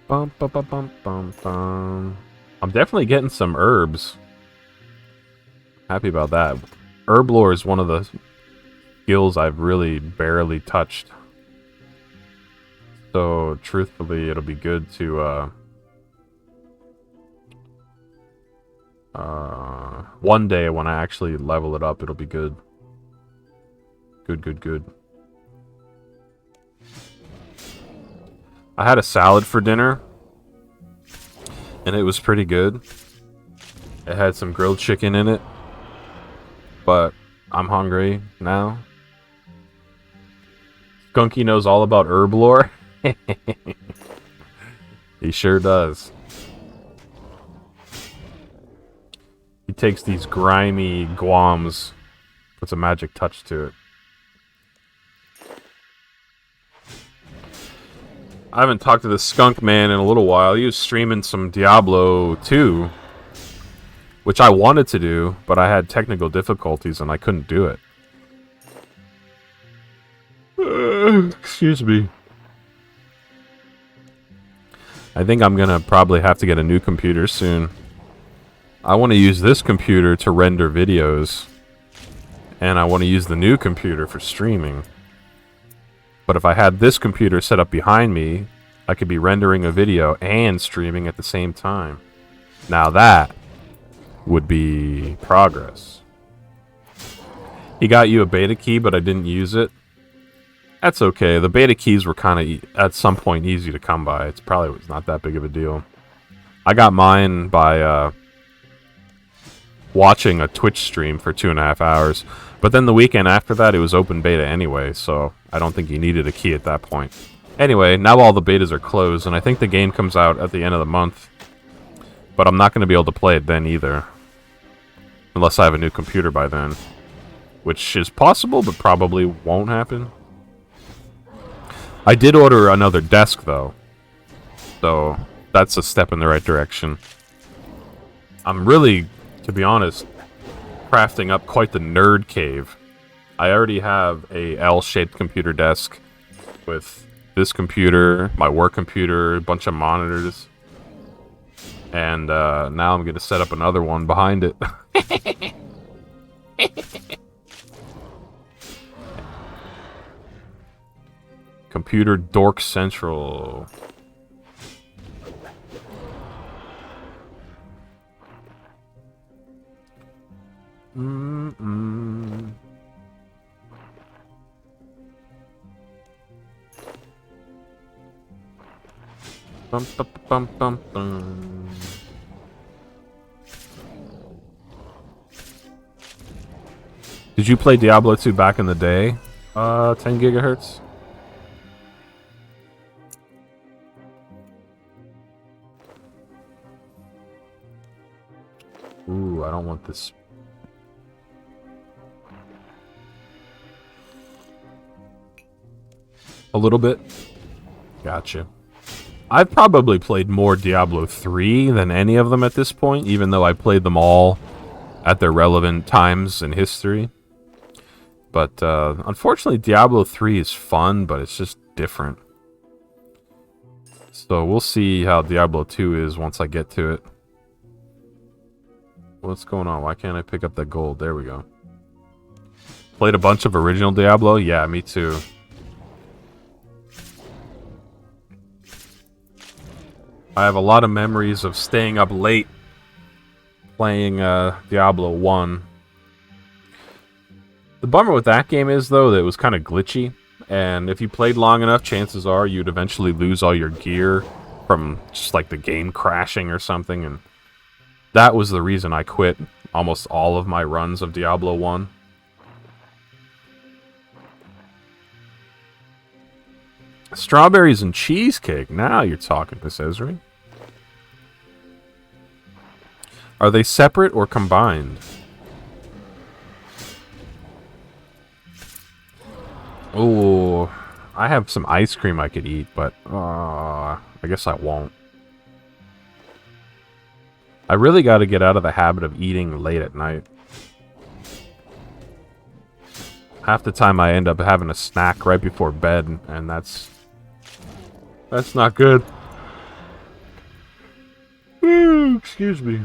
Bum, bum, bum, bum, bum, bum. I'm definitely getting some herbs. Happy about that. Herb lore is one of the skills I've really barely touched. So, truthfully, it'll be good to, one day when I actually level it up, it'll be good. Good. I had a salad for dinner, and it was pretty good. It had some grilled chicken in it, but I'm hungry now. Skunky knows all about herb lore. He sure does. He takes these grimy guams, puts a magic touch to it. I haven't talked to the skunk man in a little while. He was streaming some Diablo 2, which I wanted to do, but I had technical difficulties and I couldn't do it. Excuse me. I think I'm gonna probably have to get a new computer soon. I want to use this computer to render videos, and I want to use the new computer for streaming. But if I had this computer set up behind me, I could be rendering a video and streaming at the same time. Now that would be progress. He got you a beta key, but I didn't use it. That's okay. The beta keys were kind of, at some point, easy to come by. It's probably was not that big of a deal. I got mine by watching a Twitch stream for 2.5 hours. But then the weekend after that, it was open beta anyway, so I don't think you needed a key at that point. Anyway, now all the betas are closed, and I think the game comes out at the end of the month. But I'm not going to be able to play it then either. Unless I have a new computer by then. Which is possible, but probably won't happen. I did order another desk, though. So, that's a step in the right direction. I'm really, to be honest, crafting up quite the nerd cave. I already have a L-shaped computer desk with this computer, my work computer, a bunch of monitors. And now I'm going to set up another one behind it. Computer Dork Central. Bum, bum, bum, bum, bum. Did you play Diablo 2 back in the day? 10 gigahertz? Ooh, I don't want this. A little bit. Gotcha. I've probably played more Diablo 3 than any of them at this point, even though I played them all at their relevant times in history. But unfortunately, Diablo 3 is fun, but it's just different. So we'll see how Diablo 2 is once I get to it. What's going on? Why can't I pick up that gold? There we go. Played a bunch of original Diablo? Yeah, me too. I have a lot of memories of staying up late playing Diablo 1. The bummer with that game is, though, that it was kind of glitchy. And if you played long enough, chances are you'd eventually lose all your gear from just like the game crashing or something. And that was the reason I quit almost all of my runs of Diablo 1. Strawberries and cheesecake. Now you're talking, Miss Esri. Are they separate or combined? Oh, I have some ice cream I could eat, but I guess I won't. I really got to get out of the habit of eating late at night. Half the time I end up having a snack right before bed, and that's not good. Ooh, excuse me.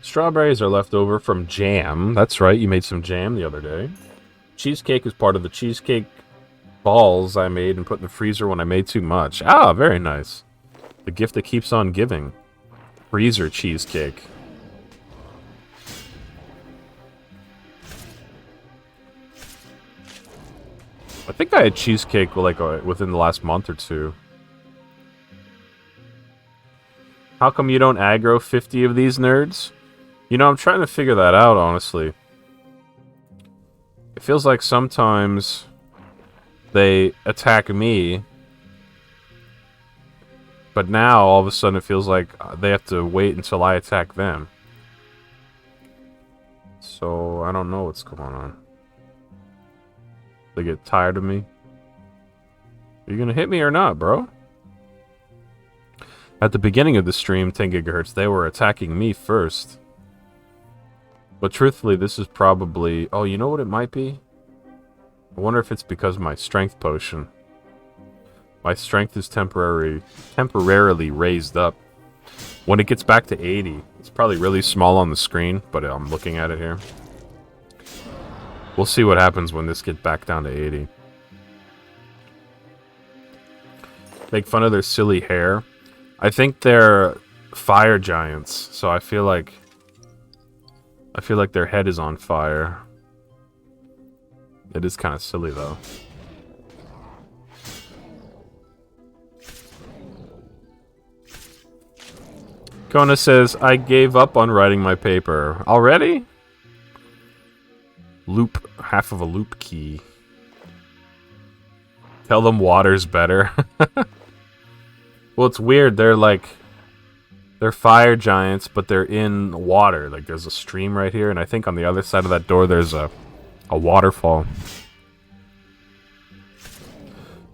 Strawberries are left over from jam. That's right, you made some jam the other day. Cheesecake is part of the cheesecake balls I made and put in the freezer when I made too much. Ah, very nice. The gift that keeps on giving. Freezer cheesecake. I think I had cheesecake like within the last month or two. How come you don't aggro 50 of these nerds? You know, I'm trying to figure that out, honestly. It feels like sometimes they attack me, but now all of a sudden it feels like they have to wait until I attack them. So I don't know what's going on. They get tired of me. Are you gonna hit me or not, bro? At the beginning of the stream, 10 gigahertz, they were attacking me first. But truthfully, this is probably... Oh, you know what it might be? I wonder if it's because of my strength potion. My strength is temporarily raised up. When it gets back to 80, it's probably really small on the screen, but I'm looking at it here. We'll see what happens when this gets back down to 80. Make fun of their silly hair. I think they're fire giants, so I feel like their head is on fire. It is kind of silly though. Kona says, I gave up on writing my paper. Already? Loop, half of a loop key. Tell them water's better. Well, it's weird. They're fire giants, but they're in water. Like, there's a stream right here, and I think on the other side of that door there's a waterfall.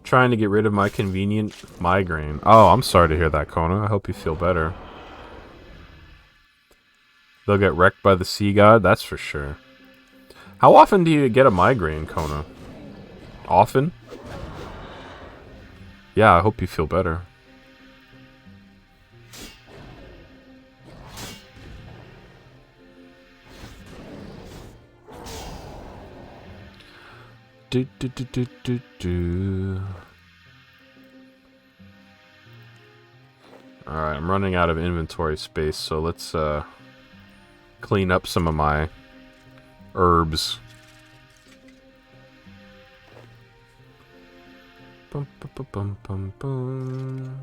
Trying to get rid of my convenient migraine. Oh, I'm sorry to hear that, Kona. I hope you feel better. They'll get wrecked by the sea god, that's for sure. How often do you get a migraine, Kona? Often? Yeah, I hope you feel better. Do, do, do, do, do, do. Alright, I'm running out of inventory space, so let's clean up some of my herbs. Bum, bum, bum, bum, bum, bum.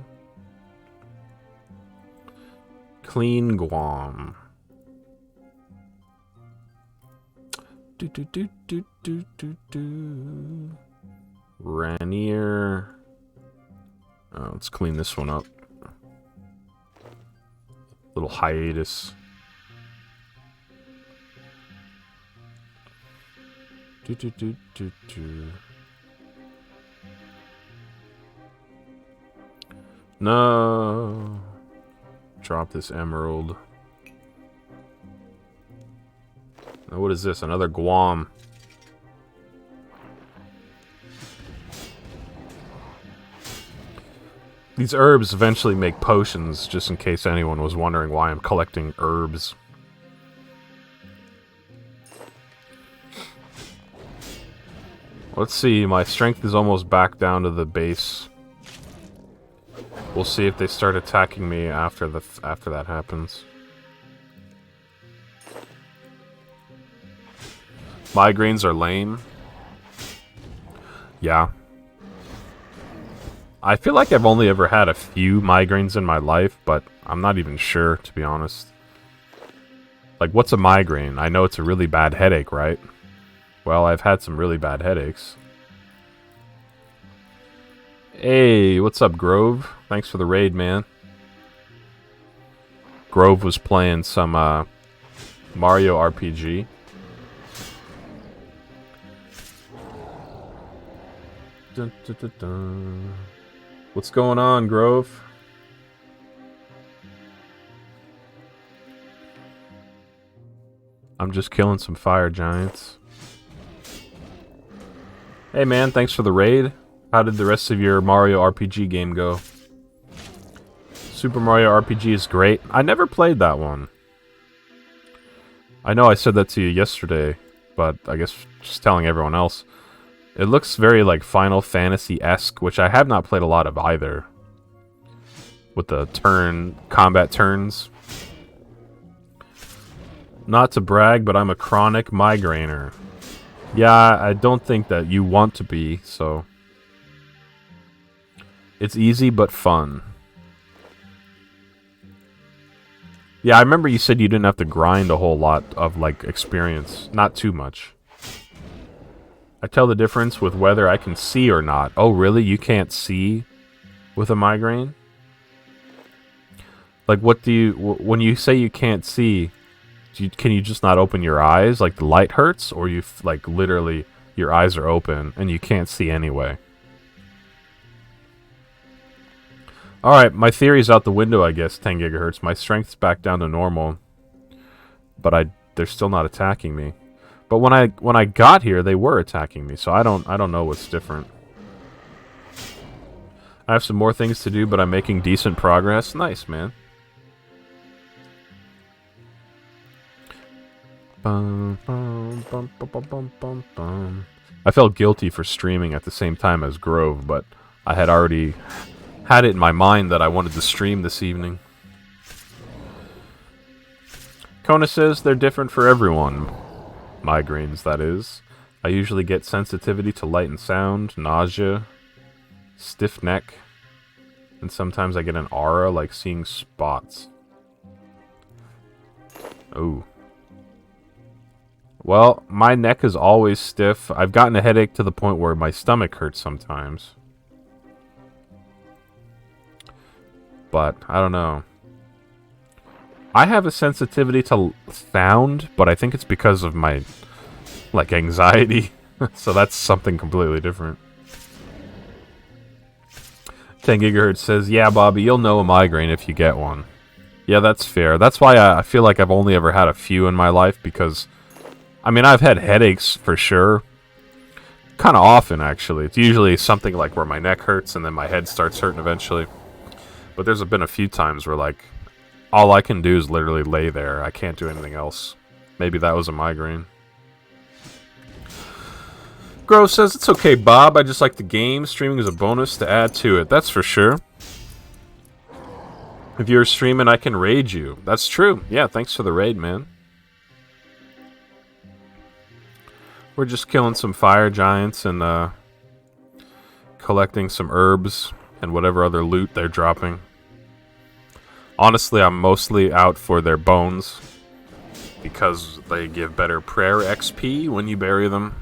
Clean Guam. Do, do, do, do, do, do, do. Ranier. Oh, let's clean this one up. Little hiatus. Do, do, do, do, do. No. Drop this emerald. Now what is this? Another Guam. These herbs eventually make potions, just in case anyone was wondering why I'm collecting herbs. Let's see, my strength is almost back down to the base. We'll see if they start attacking me after that happens. Migraines are lame. Yeah. I feel like I've only ever had a few migraines in my life, but I'm not even sure, to be honest. Like, what's a migraine? I know it's a really bad headache, right? Well, I've had some really bad headaches. Hey, what's up, Grove? Thanks for the raid, man. Grove was playing some Mario RPG. Dun, dun, dun, dun. What's going on, Grove? I'm just killing some fire giants. Hey man, thanks for the raid. How did the rest of your Mario RPG game go? Super Mario RPG is great. I never played that one. I know I said that to you yesterday, but I guess just telling everyone else. It looks very like Final Fantasy-esque, which I have not played a lot of either. With the combat turns. Not to brag, but I'm a chronic migrainer. Yeah, I don't think that you want to be, so... It's easy but fun. Yeah, I remember you said you didn't have to grind a whole lot of, like, experience. Not too much. I tell the difference with whether I can see or not. Oh, really? You can't see with a migraine? Like, what do you... When you say you can't see, can you just not open your eyes? Like, the light hurts? Or you, like, literally, your eyes are open and you can't see anyway? Alright, my theory's out the window, I guess, 10 gigahertz. My strength's back down to normal. But they're still not attacking me. But when I got here, they were attacking me, so I don't know what's different. I have some more things to do, but I'm making decent progress. Nice, man. Bum, bum, bum, bum, bum, bum, bum, bum. I felt guilty for streaming at the same time as Grove, but I had already had it in my mind that I wanted to stream this evening. Kona says they're different for everyone. Migraines, that is. I usually get sensitivity to light and sound, nausea, stiff neck, and sometimes I get an aura like seeing spots. Oh. Well, my neck is always stiff. I've gotten a headache to the point where my stomach hurts sometimes. But, I don't know. I have a sensitivity to sound, but I think it's because of my, like, anxiety. So that's something completely different. 10 gigahertz says, yeah, Bobby, you'll know a migraine if you get one. Yeah, that's fair. That's why I feel like I've only ever had a few in my life, because, I mean, I've had headaches for sure. Kind of often, actually. It's usually something like where my neck hurts and then my head starts hurting eventually. But there's been a few times where, like, all I can do is literally lay there. I can't do anything else. Maybe that was a migraine. Grove says, it's okay, Bob. I just like the game. Streaming is a bonus to add to it. That's for sure. If you're streaming, I can raid you. That's true. Yeah, thanks for the raid, man. We're just killing some fire giants and collecting some herbs and whatever other loot they're dropping. Honestly, I'm mostly out for their bones because they give better prayer XP when you bury them.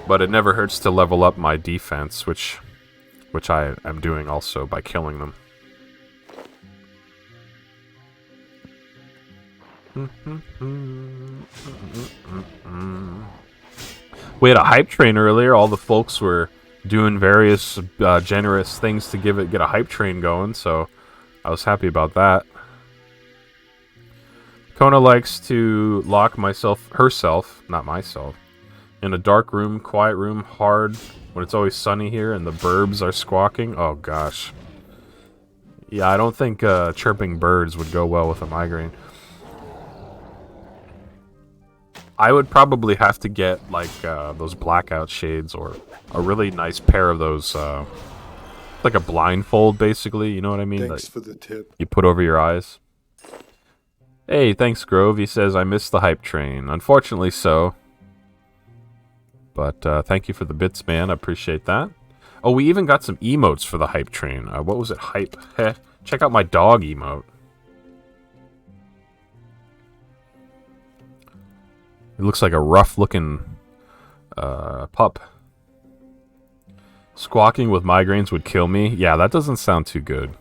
But it never hurts to level up my defense, which I am doing also by killing them. We had a hype train earlier. All the folks were doing various generous things to get a hype train going, so I was happy about that. Kona likes to lock herself, not myself, in a dark room, quiet room, hard, when it's always sunny here and the burbs are squawking. Oh, gosh. Yeah, I don't think chirping birds would go well with a migraine. I would probably have to get, like, those blackout shades or a really nice pair of those, like a blindfold, basically. You know what I mean? Thanks like, for the tip. You put over your eyes. Hey, thanks, Grove. He says, I missed the hype train. Unfortunately so. But thank you for the bits, man. I appreciate that. Oh, we even got some emotes for the hype train. What was it? Hype. Heh. Check out my dog emote. It looks like a rough-looking pup. Squawking with migraines would kill me. Yeah, that doesn't sound too good.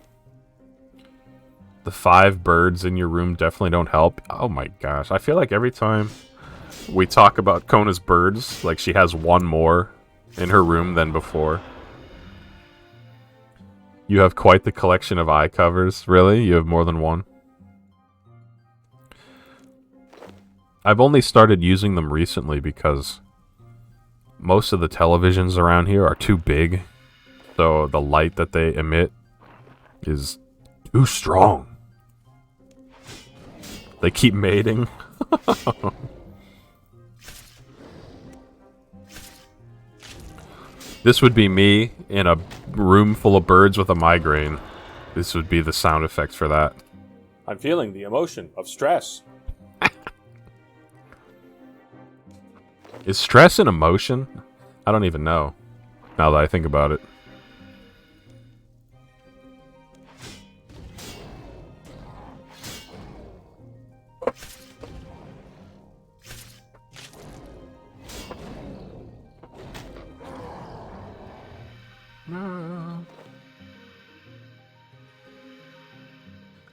The 5 birds in your room definitely don't help. Oh my gosh. I feel like every time we talk about Kona's birds, like she has one more in her room than before. You have quite the collection of eye covers. Really? You have more than one? I've only started using them recently because most of the televisions around here are too big. So the light that they emit is too strong. They keep mating. This would be me in a room full of birds with a migraine. This would be the sound effect for that. I'm feeling the emotion of stress. Is stress an emotion? I don't even know, now that I think about it.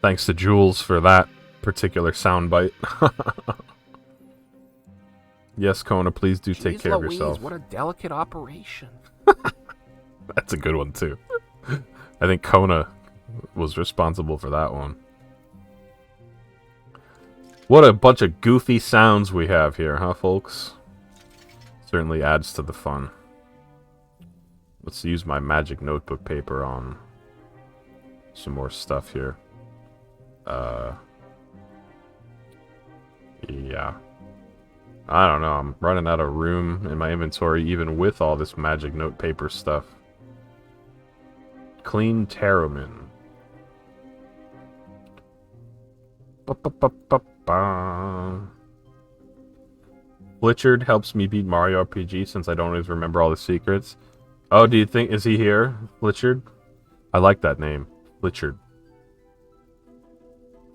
Thanks to Jules for that particular soundbite. Yes, Kona, please do take care of yourself. What a delicate operation. That's a good one, too. I think Kona was responsible for that one. What a bunch of goofy sounds we have here, huh, folks? certainly adds to the fun. Let's use my magic notebook paper on some more stuff here. Yeah. I don't know, I'm running out of room in my inventory even with all this magic note paper stuff. Clean Tarrowman. Ba-ba-ba-ba-ba. Flitchard helps me beat Mario RPG since I don't always remember all the secrets. Oh, do you think... Is he here? Flitchard? I like that name. Flitchard.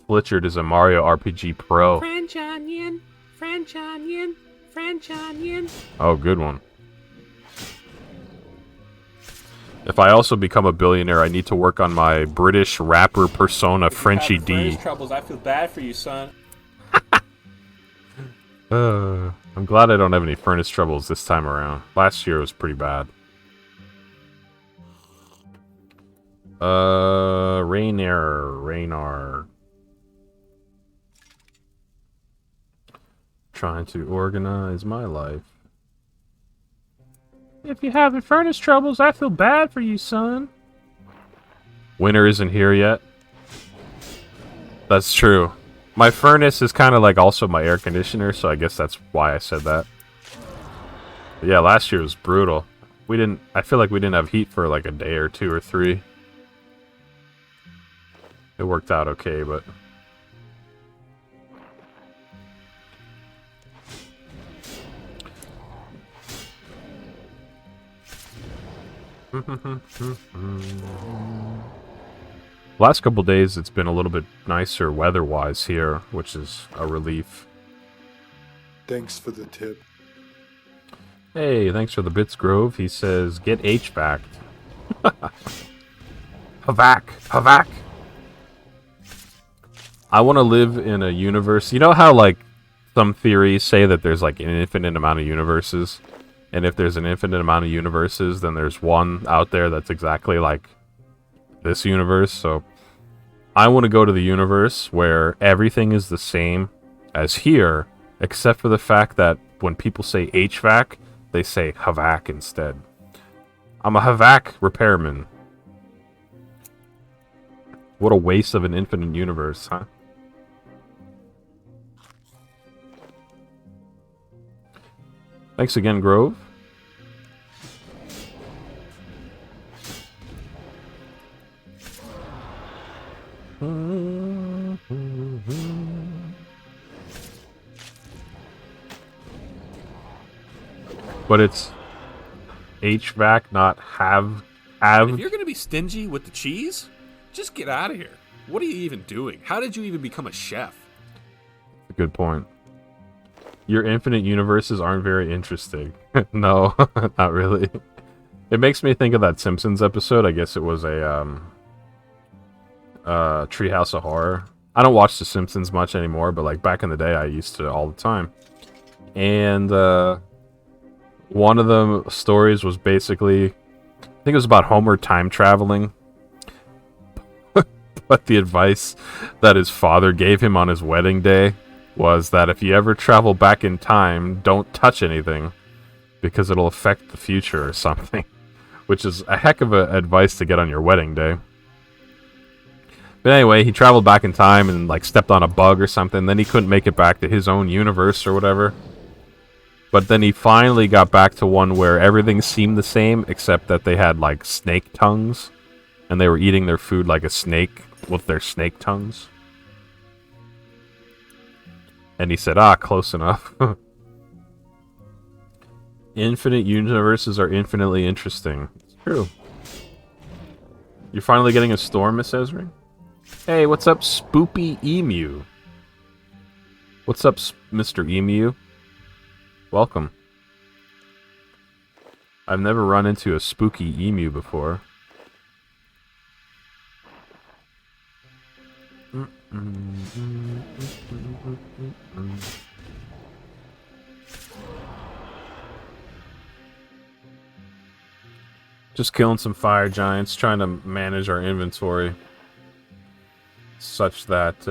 Flitchard is a Mario RPG pro. French onion, French onion, French onion. Oh, good one. If I also become a billionaire, I need to work on my British rapper persona, Frenchie D. Troubles. I feel bad for you, son. I'm glad I don't have any furnace troubles this time around. Last year was pretty bad. Raynar. Trying to organize my life. If you're having furnace troubles, I feel bad for you, son. Winter isn't here yet. That's true. My furnace is kind of like also my air conditioner, so I guess that's why I said that. But yeah, last year was brutal. I feel like we didn't have heat for like a day or 2 or 3. It worked out okay, but... Last couple days it's been a little bit nicer weather-wise here, which is a relief. Thanks for the tip. Hey, thanks for the bits, Grove. He says, get HVAC'd. Havac! I want to live in a universe... You know how, like, some theories say that there's, like, an infinite amount of universes? And if there's an infinite amount of universes, then there's one out there that's exactly like this universe. So I want to go to the universe where everything is the same as here, except for the fact that when people say HVAC, they say Havac instead. I'm a Havac repairman. What a waste of an infinite universe, huh? Thanks again, Grove. But it's HVAC, not have. If you're gonna be stingy with the cheese, just get out of here. What are you even doing? How did you even become a chef? Good point. Your infinite universes aren't very interesting. No, not really. It makes me think of that Simpsons episode. I guess it was a Treehouse of Horror. I don't watch The Simpsons much anymore, but like back in the day, I used to all the time. And one of the stories was basically, I think it was about Homer time traveling. But the advice that his father gave him on his wedding day was that if you ever travel back in time, don't touch anything because it'll affect the future or something. Which is a heck of advice to get on your wedding day. But anyway, he traveled back in time and like stepped on a bug or something. Then he couldn't make it back to his own universe or whatever. But then he finally got back to one where everything seemed the same except that they had like snake tongues. And they were eating their food like a snake with their snake tongues. And he said, close enough. Infinite universes are infinitely interesting. It's true. You're finally getting a storm, Miss Esri? Hey, what's up, Spoopy Emu? What's up, Mr. Emu? Welcome. I've never run into a spooky emu before. Just killing some fire giants, trying to manage our inventory such that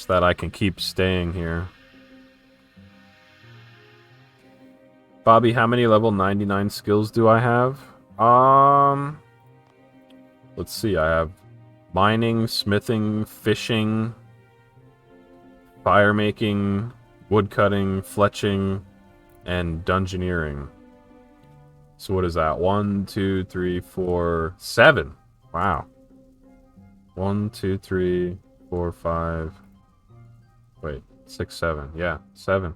I can keep staying here. Bobby, how many level 99 skills do I have? Let's see. I have mining, smithing, fishing, fire making, wood cutting, fletching, and dungeoneering. So what is that? 1, 2, 3, 4, 7. Wow. 1, 2, 3, 4, 5. Wait, 6, 7. Yeah, 7.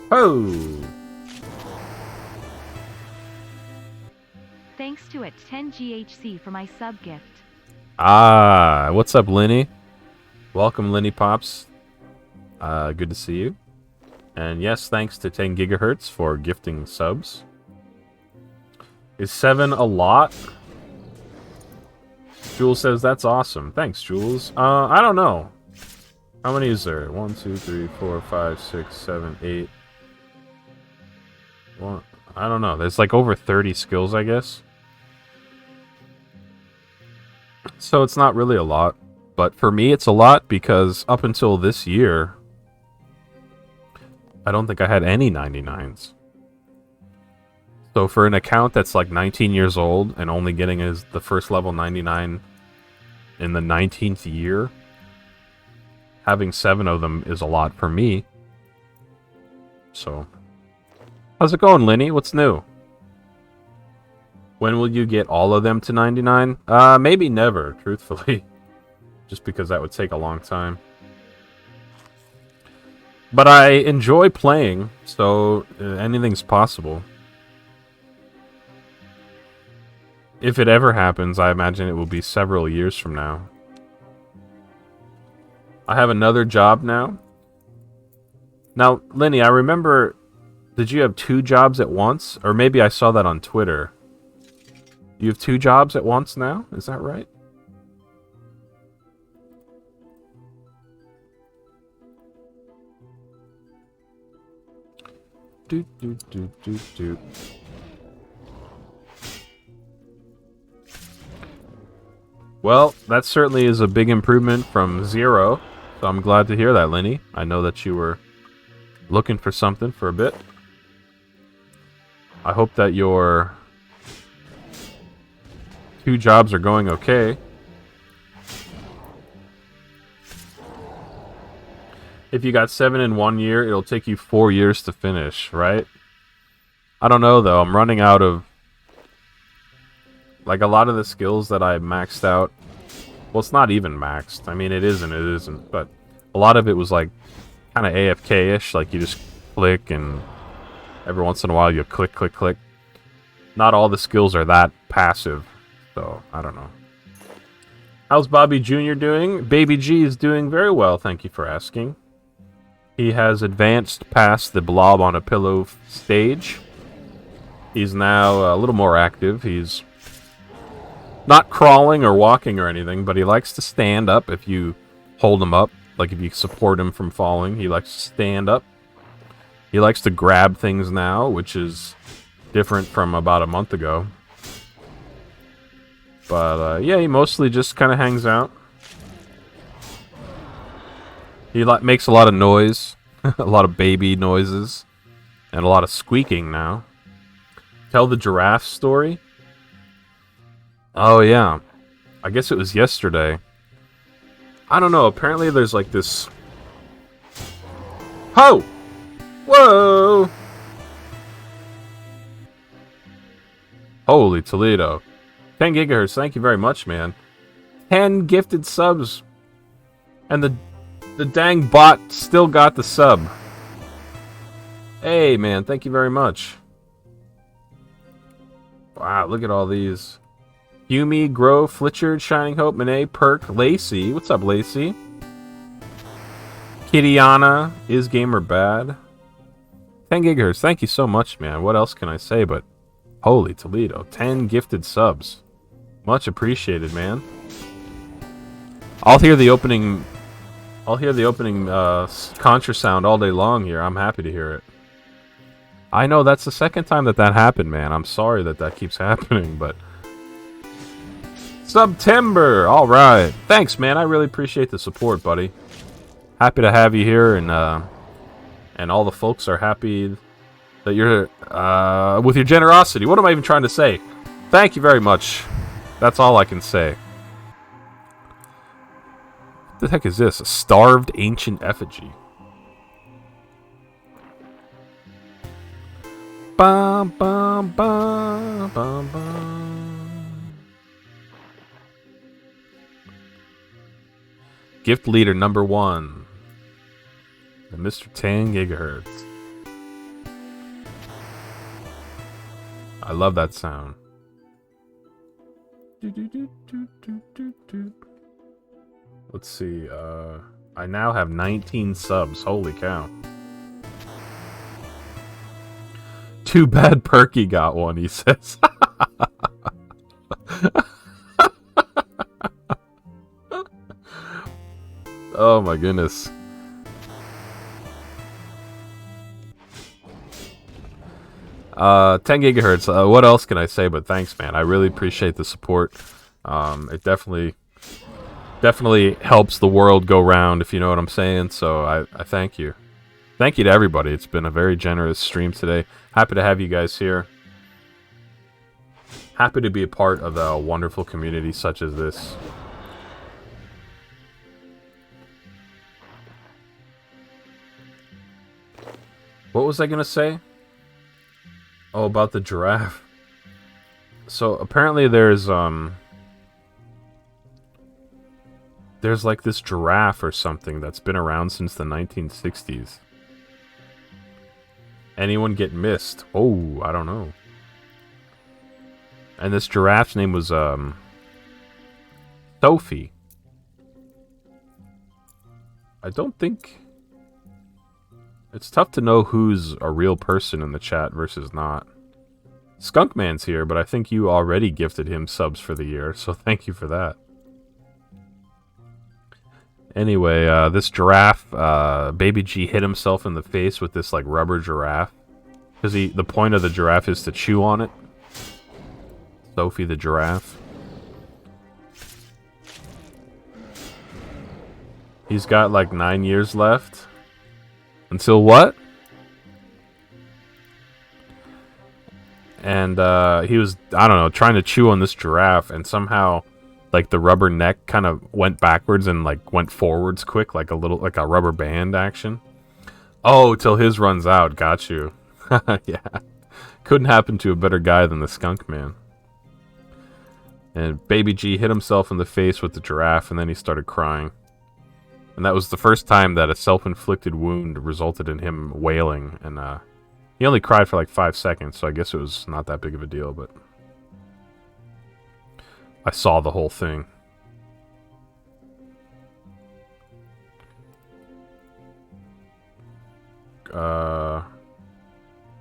Oh! Thanks to at 10 GHC for my sub gift. Ah, what's up, Lenny? Welcome, Lenny Pops. Good to see you. And yes, thanks to 10 gigahertz for gifting subs. Is 7 a lot? Jules says that's awesome. Thanks, Jules. I don't know. How many is there? 1, 2, 3, 4, 5, 6, 7, 8. Well, I don't know. There's like over 30 skills, I guess. So it's not really a lot. But for me, it's a lot because up until this year, I don't think I had any 99s. So for an account that's like 19 years old and only getting the first level 99 in the 19th year, having 7 of them is a lot for me. So, how's it going, Lenny? What's new? When will you get all of them to 99? Maybe never, truthfully. Just because that would take a long time. But I enjoy playing, so anything's possible. If it ever happens, I imagine it will be several years from now. I have another job now. Now, Lenny, I remember... Did you have 2 jobs at once? Or maybe I saw that on Twitter. You have 2 jobs at once now? Is that right? Do. Well, that certainly is a big improvement from 0. So I'm glad to hear that, Lenny. I know that you were looking for something for a bit. I hope that your 2 jobs are going okay. If you got 7 in 1 year, it'll take you 4 years to finish, right? I don't know, though. I'm running out of... Like, a lot of the skills that I maxed out... Well, it's not even maxed. I mean, it isn't. But a lot of it was, like, kind of AFK-ish. Like, you just click, and every once in a while you click, click, click. Not all the skills are that passive. So, I don't know. How's Bobby Jr. doing? Baby G is doing very well, thank you for asking. He has advanced past the blob on a pillow stage. He's now a little more active. He's not crawling or walking or anything, but he likes to stand up if you hold him up. Like if you support him from falling, he likes to stand up. He likes to grab things now, which is different from about a month ago. But yeah, he mostly just kind of hangs out. He makes a lot of noise, a lot of baby noises, and a lot of squeaking now. Tell the giraffe story? Oh, yeah. I guess it was yesterday. I don't know. Apparently there's like this... Ho! Whoa! Holy Toledo. 10 gigahertz. Thank you very much, man. 10 gifted subs. And the dang bot still got the sub. Hey, man. Thank you very much. Wow, look at all these. Yumi, Grove, Flitchard, Shining Hope, Monet, Perk, Lacey. What's up, Lacey? Kitiana, Is Gamer Bad? 10 gigahertz. Thank you so much, man. What else can I say but holy Toledo. 10 gifted subs. Much appreciated, man. I'll hear the opening contra sound all day long here. I'm happy to hear it. I know that's the second time that happened, man. I'm sorry that keeps happening, but September. All right. Thanks, man. I really appreciate the support, buddy. Happy to have you here, and all the folks are happy that you're with your generosity. What am I even trying to say? Thank you very much. That's all I can say. What the heck is this? A starved ancient effigy. Bum, bum, bum, bum, bum. Gift leader number 1. The Mr. 10 gigahertz. I love that sound. Let's see. I now have 19 subs. Holy cow. Too bad Perky got one, he says. Oh my goodness. Uh, 10 gigahertz. What else can I say but thanks, man. I really appreciate the support. It definitely helps the world go round, if you know what I'm saying. So I thank you. Thank you to everybody. It's been a very generous stream today. Happy to have you guys here. Happy to be a part of a wonderful community such as this. What was I gonna say? Oh, about the giraffe. So apparently there's like this giraffe or something that's been around since the 1960s. Anyone get missed? Oh, I don't know. And this giraffe's name was Sophie. I don't think... It's tough to know who's a real person in the chat versus not. Skunkman's here, but I think you already gifted him subs for the year, so thank you for that. Anyway, this giraffe, Baby G hit himself in the face with this, like, rubber giraffe. Because the point of the giraffe is to chew on it. Sophie the giraffe. He's got, like, 9 years left. Until what? And, he was, I don't know, trying to chew on this giraffe, and somehow... like the rubber neck kind of went backwards and like went forwards quick, like a rubber band action. Oh, till his runs out. Got you. Yeah. Couldn't happen to a better guy than the skunk man. And Baby G hit himself in the face with the giraffe, and then he started crying. And that was the first time that a self-inflicted wound resulted in him wailing. And he only cried for like 5 seconds, so I guess it was not that big of a deal, but... I saw the whole thing.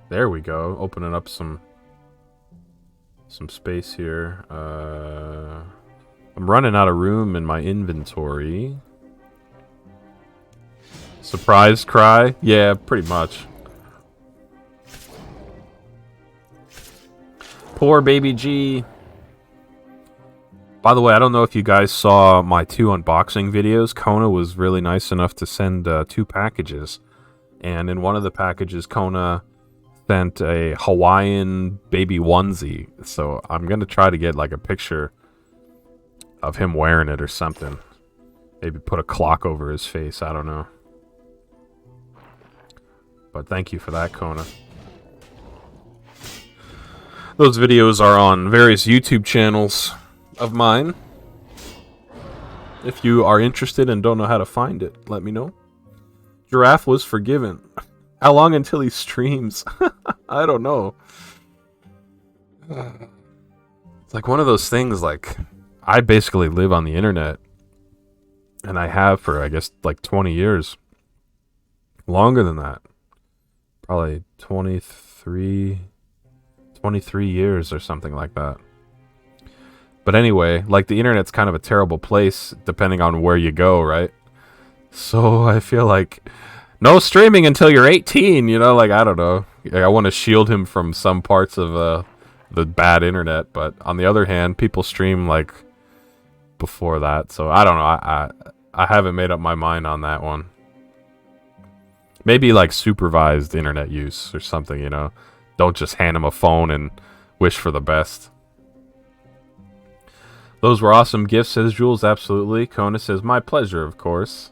There we go. Opening up some space here. I'm running out of room in my inventory. Surprise cry? Yeah, pretty much. Poor Baby G. By the way, I don't know if you guys saw my 2 unboxing videos. Kona was really nice enough to send 2 packages. And in one of the packages, Kona sent a Hawaiian baby onesie. So I'm going to try to get like a picture of him wearing it or something. Maybe put a clock over his face. I don't know. But thank you for that, Kona. Those videos are on various YouTube channels of mine. If you are interested and don't know how to find it, let me know. Giraffe was forgiven. How long until he streams? I don't know. It's like one of those things, like, I basically live on the internet. And I have for, I guess, like 20 years. Longer than that. Probably 23 years or something like that. But anyway, like, the internet's kind of a terrible place depending on where you go, right? So I feel like no streaming until you're 18, you know? Like, I don't know. I want to shield him from some parts of the bad internet. But on the other hand, people stream, like, before that, so I don't know. I haven't made up my mind on that one. Maybe like supervised internet use or something, you know. Don't just hand them a phone and wish for the best. Those were awesome gifts, says Jules. Absolutely. Kona says, my pleasure, of course.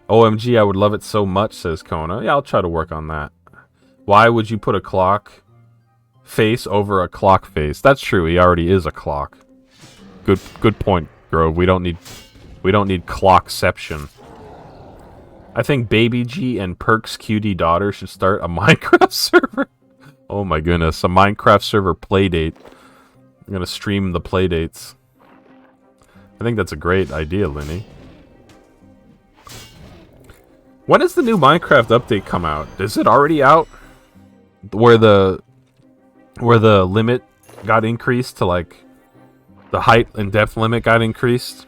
OMG, I would love it so much, says Kona. Yeah, I'll try to work on that. Why would you put a clock face over a clock face? That's true. He already is a clock. Good point, Grove. We don't need clockception. I think Baby G and Perk's cutie daughter should start a Minecraft server. Oh my goodness, a Minecraft server playdate. I'm gonna stream the playdates. I think that's a great idea, Linny. When does the new Minecraft update come out? Is it already out? Where the limit got increased to like the height and depth limit got increased?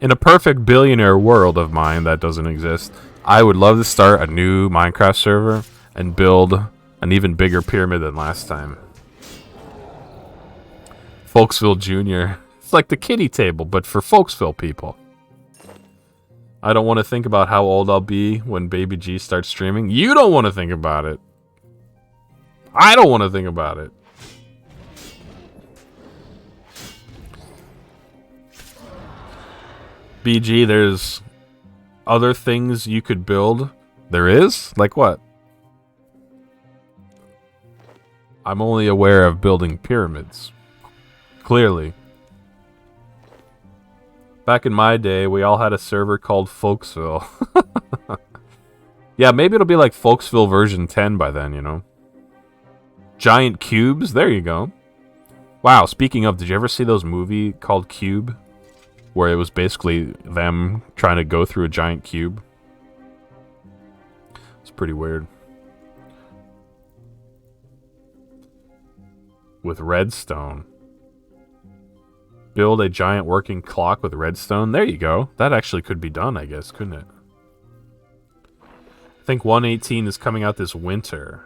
In a perfect billionaire world of mine that doesn't exist, I would love to start a new Minecraft server and build an even bigger pyramid than last time. Folksville Jr. It's like the kiddie table, but for Folksville people. I don't want to think about how old I'll be when Baby G starts streaming. You don't want to think about it. I don't want to think about it. BG, there's other things you could build. There is? Like what? I'm only aware of building pyramids. Clearly. Back in my day, we all had a server called Folksville. Yeah, maybe it'll be like Folksville version 10 by then, you know? Giant cubes? There you go. Wow, speaking of, did you ever see those movie called Cube? Where it was basically them trying to go through a giant cube. It's pretty weird. With redstone. Build a giant working clock with redstone. There you go. That actually could be done, I guess, couldn't it? I think 1.18 is coming out this winter.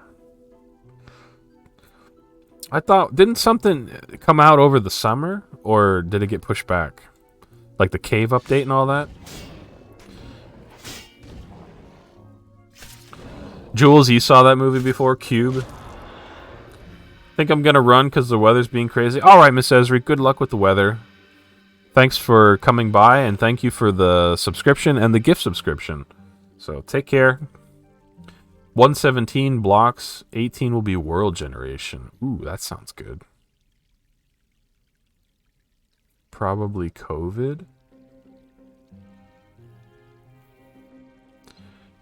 I thought, didn't something come out over the summer? Or did it get pushed back? Like the cave update and all that? Jules, you saw that movie before? Cube? Think I'm gonna run because the weather's being crazy. Alright, Miss Esri, good luck with the weather. Thanks for coming by, and thank you for the subscription and the gift subscription. So, take care. 117 blocks, 18 will be world generation. Ooh, that sounds good. Probably COVID.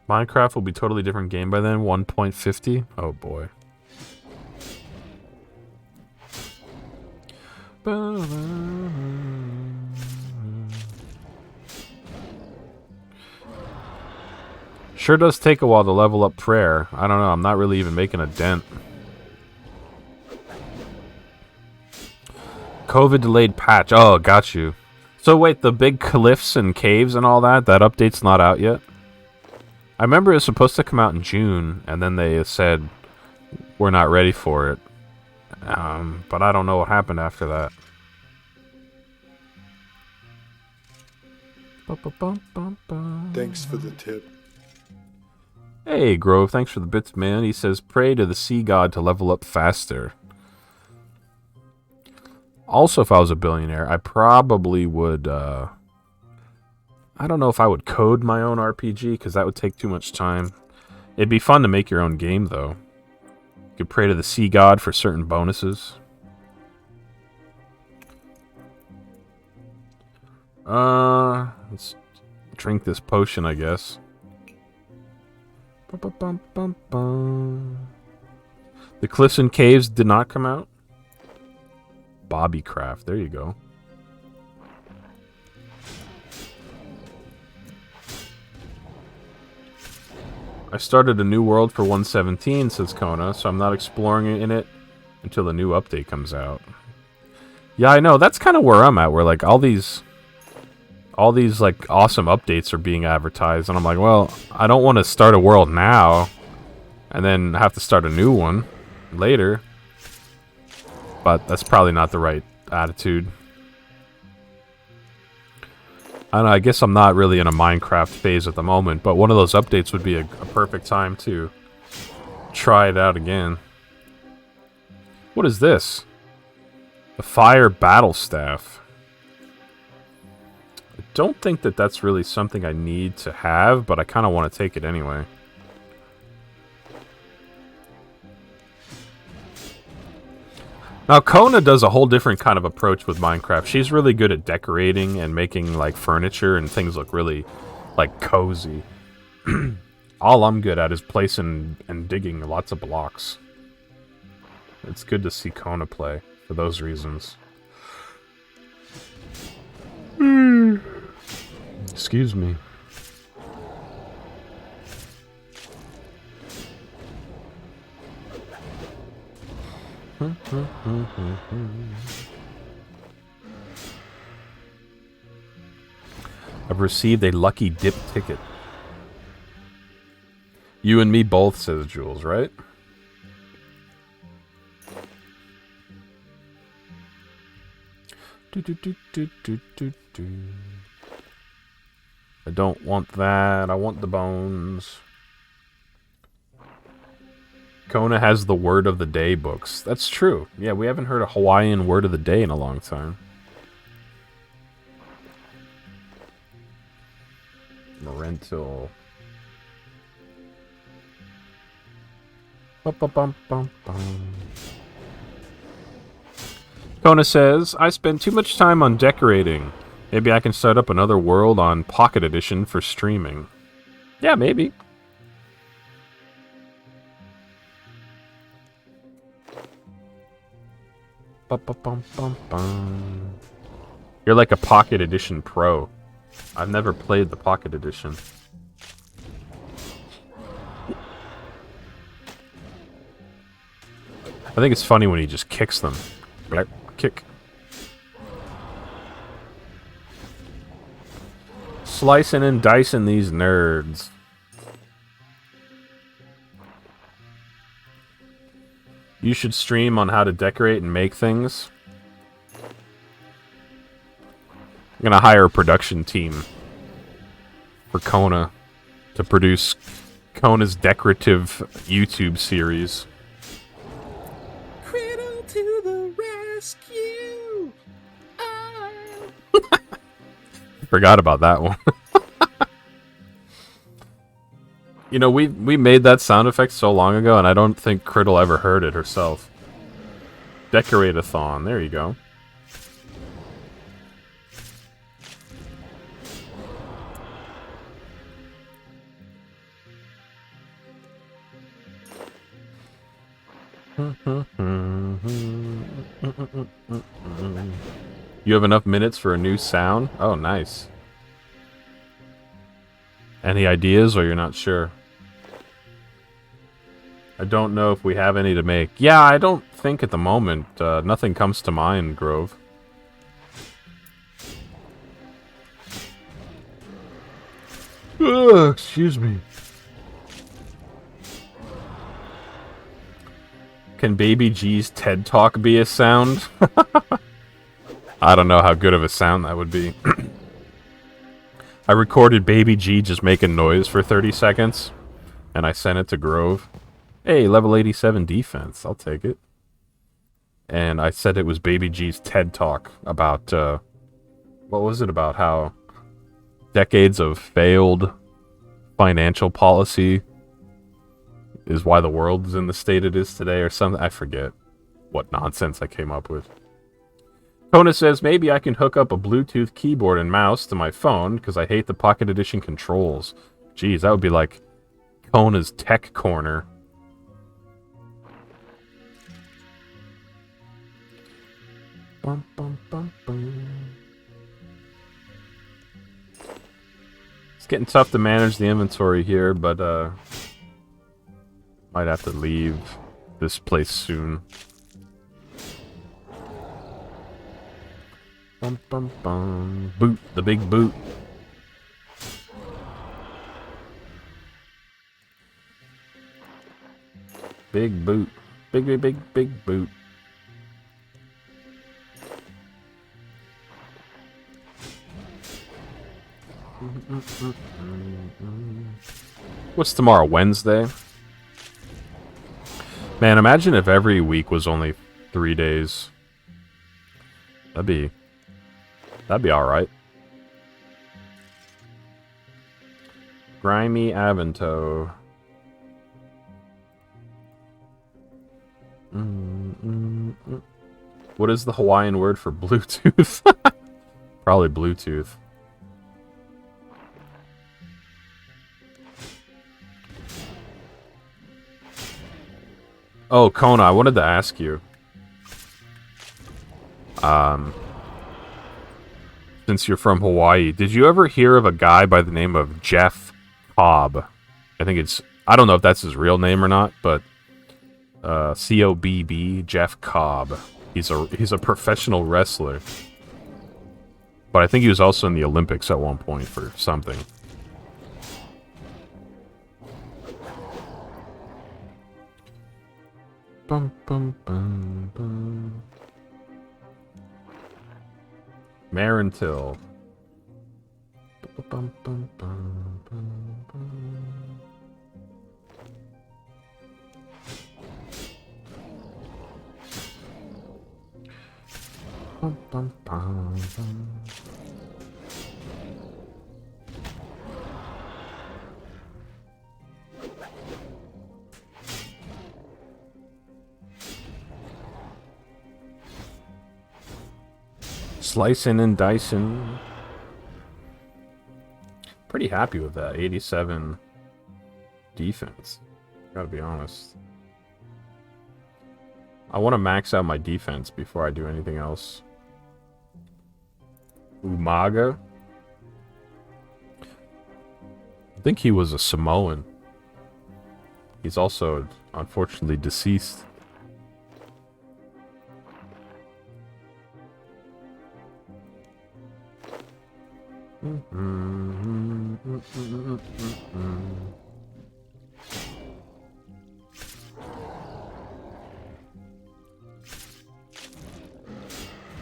Minecraft will be a totally different game by then. 1.50. Oh boy. Sure does take a while to level up prayer. I don't know. I'm not really even making a dent. COVID delayed patch. Oh, got you. So wait, the big cliffs and caves and all that, that update's not out yet? I remember it was supposed to come out in June, and then they said we're not ready for it. But I don't know what happened after that. Thanks for the tip. Hey, Grove, thanks for the bits, man. He says, pray to the sea god to level up faster. Also, if I was a billionaire, I probably would, I don't know if I would code my own RPG, because that would take too much time. It'd be fun to make your own game, though. You could pray to the sea god for certain bonuses. Let's drink this potion, I guess. The Cliffs and Caves did not come out. Bobbycraft, there you go. I started a new world for 117, says Kona, so I'm not exploring in it until the new update comes out. Yeah, I know, that's kind of where I'm at, where like all these like awesome updates are being advertised, and I'm like, well, I don't want to start a world now and then have to start a new one later. But that's probably not the right attitude. I don't know, I guess I'm not really in a Minecraft phase at the moment, but one of those updates would be a perfect time to try it out again. What is this? The Fire Battle Staff. I don't think that that's really something I need to have, but I kind of want to take it anyway. Now, Kona does a whole different kind of approach with Minecraft. She's really good at decorating and making, like, furniture and things look really, like, cozy. All I'm good at is placing and digging lots of blocks. It's good to see Kona play for those reasons. Excuse me. I've received a lucky dip ticket. You and me both, says Jules, right? I don't want that. I want the bones. Kona has the word of the day books. That's true. Yeah, we haven't heard a Hawaiian word of the day in a long time. Rental. Kona says, I spend too much time on decorating. Maybe I can start up another world on Pocket Edition for streaming. Yeah, maybe. You're like a Pocket Edition pro. I've never played the Pocket Edition. I think it's funny when he just kicks them. Like, kick. Slicing and dicing these nerds. You should stream on how to decorate and make things. I'm gonna hire a production team for Kona to produce Kona's decorative YouTube series. Cradle to the rescue! Forgot about that one. You know, we made that sound effect so long ago, and I don't think Criddle ever heard it herself. Decorate-a-thon. There you go. You have enough minutes for a new sound? Oh, nice. Any ideas, or you're not sure? I don't know if we have any to make. Yeah, I don't think at the moment. Nothing comes to mind, Grove. Ugh, excuse me. Can Baby G's TED Talk be a sound? I don't know how good of a sound that would be. I recorded Baby G just making noise for 30 seconds, and I sent it to Grove. Hey, level 87 defense. I'll take it. And I said it was Baby G's TED Talk about, what was it about? How decades of failed financial policy is why the world is in the state it is today, or something. I forget what nonsense I came up with. Kona says, maybe I can hook up a Bluetooth keyboard and mouse to my phone, because I hate the Pocket Edition controls. Jeez, that would be like Kona's tech corner. Bum, bum, bum, bum. It's getting tough to manage the inventory here, but might have to leave this place soon. Bum, bum, bum. Boot, the big boot. Big boot. Big, big, big, big boot. What's tomorrow? Wednesday? Man, imagine if every week was only 3 days. That'd be alright. Grimy Avanto. What is the Hawaiian word for Bluetooth? Probably Bluetooth. Oh, Kona, I wanted to ask you. Since you're from Hawaii, did you ever hear of a guy by the name of Jeff Cobb? I don't know if that's his real name or not, but C-O-B-B, Jeff Cobb. He's a professional wrestler. But I think he was also in the Olympics at one point for something. Bum, bum, bum, bum. Marintil. Bum, bum, bum, bum, bum. Bum, bum, bum, bum. Slicing and dicing. Pretty happy with that 87 defense. Gotta be honest. I want to max out my defense before I do anything else. Umaga. I think he was a Samoan. He's also unfortunately deceased.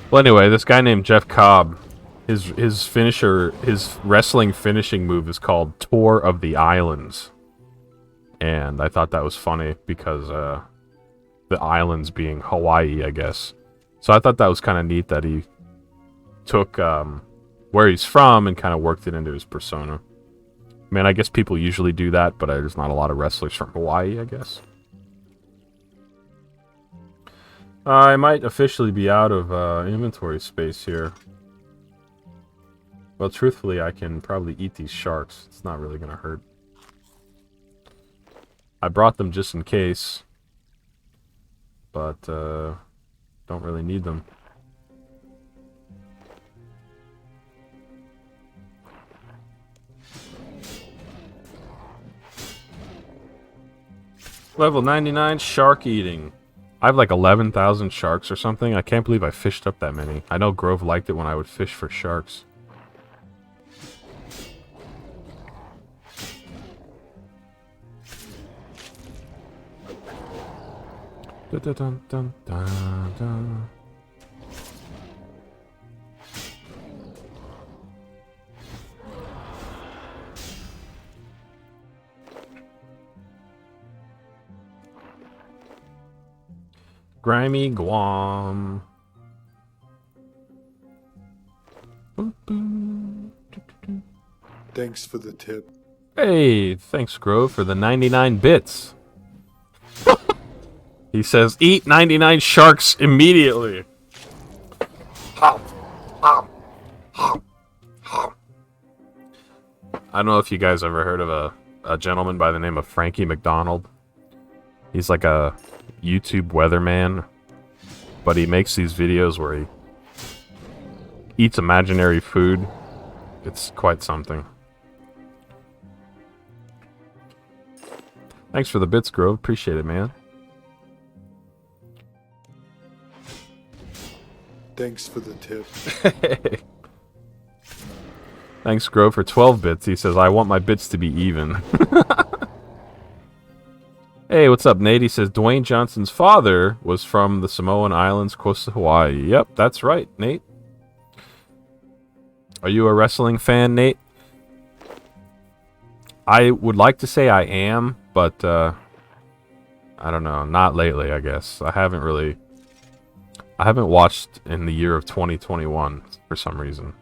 Well, anyway, this guy named Jeff Cobb, his wrestling finishing move is called Tour of the Islands. And I thought that was funny because the islands being Hawaii, I guess. So I thought that was kind of neat that he took where he's from and kind of worked it into his persona. I mean, I guess people usually do that, but there's not a lot of wrestlers from Hawaii, I guess. I might officially be out of inventory space here. Well, truthfully, I can probably eat these sharks. It's not really going to hurt. I brought them just in case, but don't really need them. Level 99 shark eating. I have like 11,000 sharks or something. I can't believe I fished up that many. I know Grove liked it when I would fish for sharks. Dun, dun, dun, dun, dun, dun. Grimy Guam. Thanks for the tip. Hey, thanks, Grove, for the 99 bits. He says, eat 99 sharks immediately. I don't know if you guys ever heard of a gentleman by the name of Frankie McDonald. He's like a YouTube weatherman, but he makes these videos where he eats imaginary food. It's quite something. Thanks for the bits, Grove. Appreciate it, man. Thanks for the tip. Thanks, Grove, for 12 bits. He says, I want my bits to be even. Hey, what's up, Nate? He says, Dwayne Johnson's father was from the Samoan Islands, close to Hawaii. Yep, that's right, Nate. Are you a wrestling fan, Nate? I would like to say I am, but I don't know. Not lately, I guess. I haven't watched in the year of 2021 for some reason.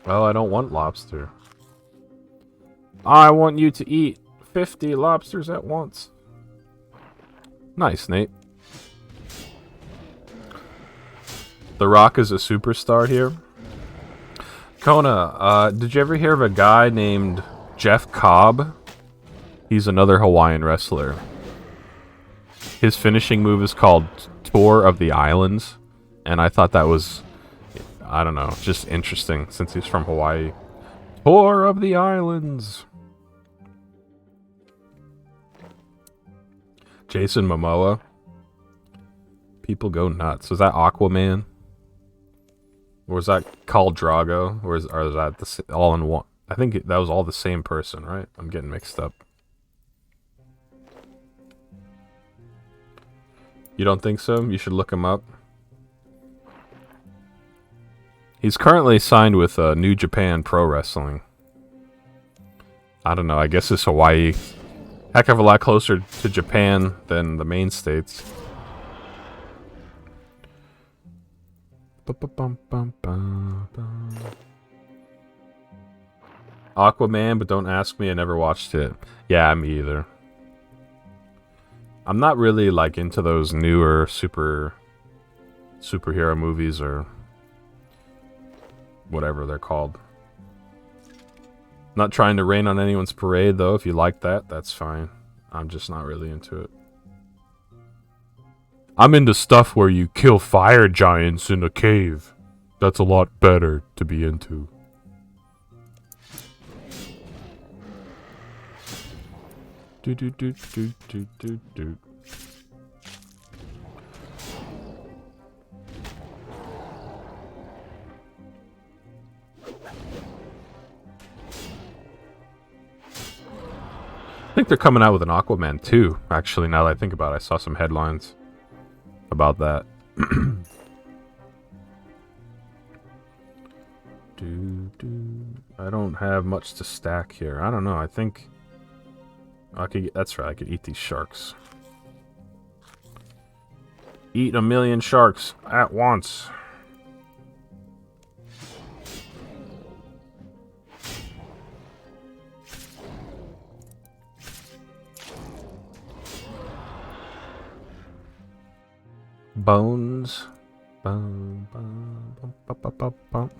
Well, I don't want lobster. I want you to eat 50 lobsters at once. Nice, Nate. The Rock is a superstar here. Kona, did you ever hear of a guy named Jeff Cobb? He's another Hawaiian wrestler. His finishing move is called Tour of the Islands, and I thought that was, I don't know, just interesting since he's from Hawaii. Tour of the Islands. Jason Momoa. People go nuts. Was that Aquaman? Or was that Khal Drago? Or is that all in one? I think that was all the same person, right? I'm getting mixed up. You don't think so? You should look him up. He's currently signed with New Japan Pro Wrestling. I don't know. I guess it's Hawaii. Heck of a lot closer to Japan than the main states. Aquaman, but don't ask me. I never watched it. Yeah, me either. I'm not really like into those newer superhero movies or whatever they're called. Not trying to rain on anyone's parade, though. If you like that, that's fine. I'm just not really into it. I'm into stuff where you kill fire giants in a cave. That's a lot better to be into. Do do do do do do do. I think they're coming out with an Aquaman 2, actually, now that I think about it. I saw some headlines about that. I don't have much to stack here. I don't know. I think I could. That's right. I could eat these sharks. Eat 1,000,000 sharks at once. Bones. Bum, bum, bum, bum, bum, bum, bum.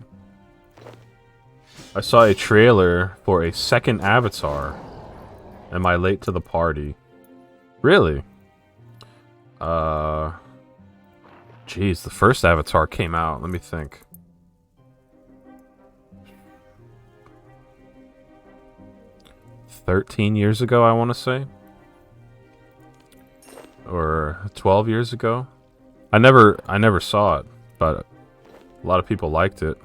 I saw a trailer for a second Avatar. Am I late to the party? Really? Jeez, the first Avatar came out. Let me think. $13 years ago, I want to say. Or 12 years ago. I never saw it, but a lot of people liked it.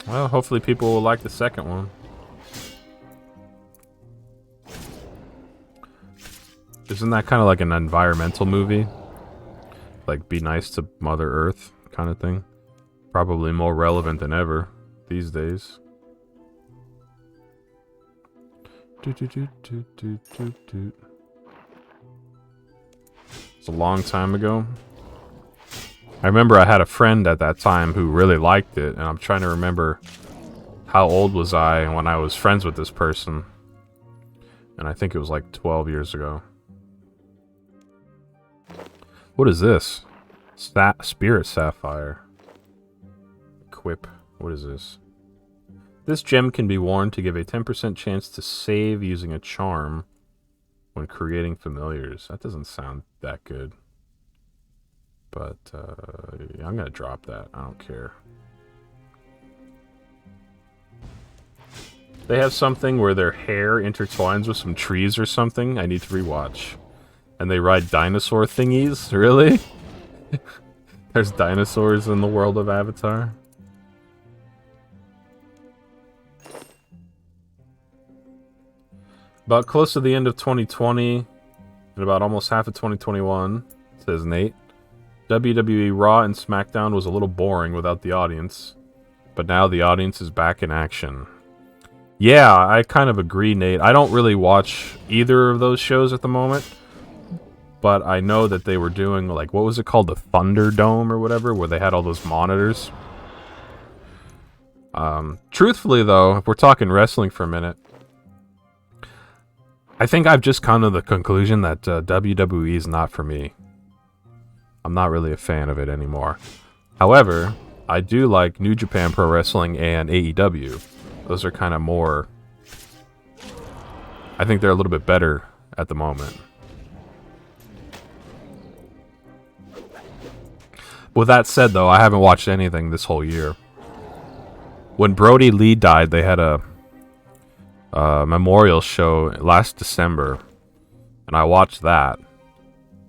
Well, hopefully people will like the second one. Isn't that kind of like an environmental movie? Like, be nice to Mother Earth kind of thing? Probably more relevant than ever these days. It's a long time ago. I remember I had a friend at that time who really liked it, and I'm trying to remember how old was I when I was friends with this person. And I think it was like 12 years ago. What is this? Spirit Sapphire. Equip. What is this? This gem can be worn to give a 10% chance to save using a charm when creating familiars. That doesn't sound that good. But yeah, I'm going to drop that. I don't care. They have something where their hair intertwines with some trees or something. I need to rewatch. And they ride dinosaur thingies? Really? There's dinosaurs in the world of Avatar? About close to the end of 2020, and about almost half of 2021, says Nate, WWE Raw and SmackDown was a little boring without the audience, but now the audience is back in action. Yeah, I kind of agree, Nate. I don't really watch either of those shows at the moment, but I know that they were doing, like, what was it called? The Thunderdome or whatever, where they had all those monitors. Truthfully, though, if we're talking wrestling for a minute, I think I've just come to the conclusion that WWE is not for me. I'm not really a fan of it anymore. However, I do like New Japan Pro Wrestling and AEW. Those are kind of more... I think they're a little bit better at the moment. With that said, though, I haven't watched anything this whole year. When Brody Lee died, they had a memorial show last December, and I watched that.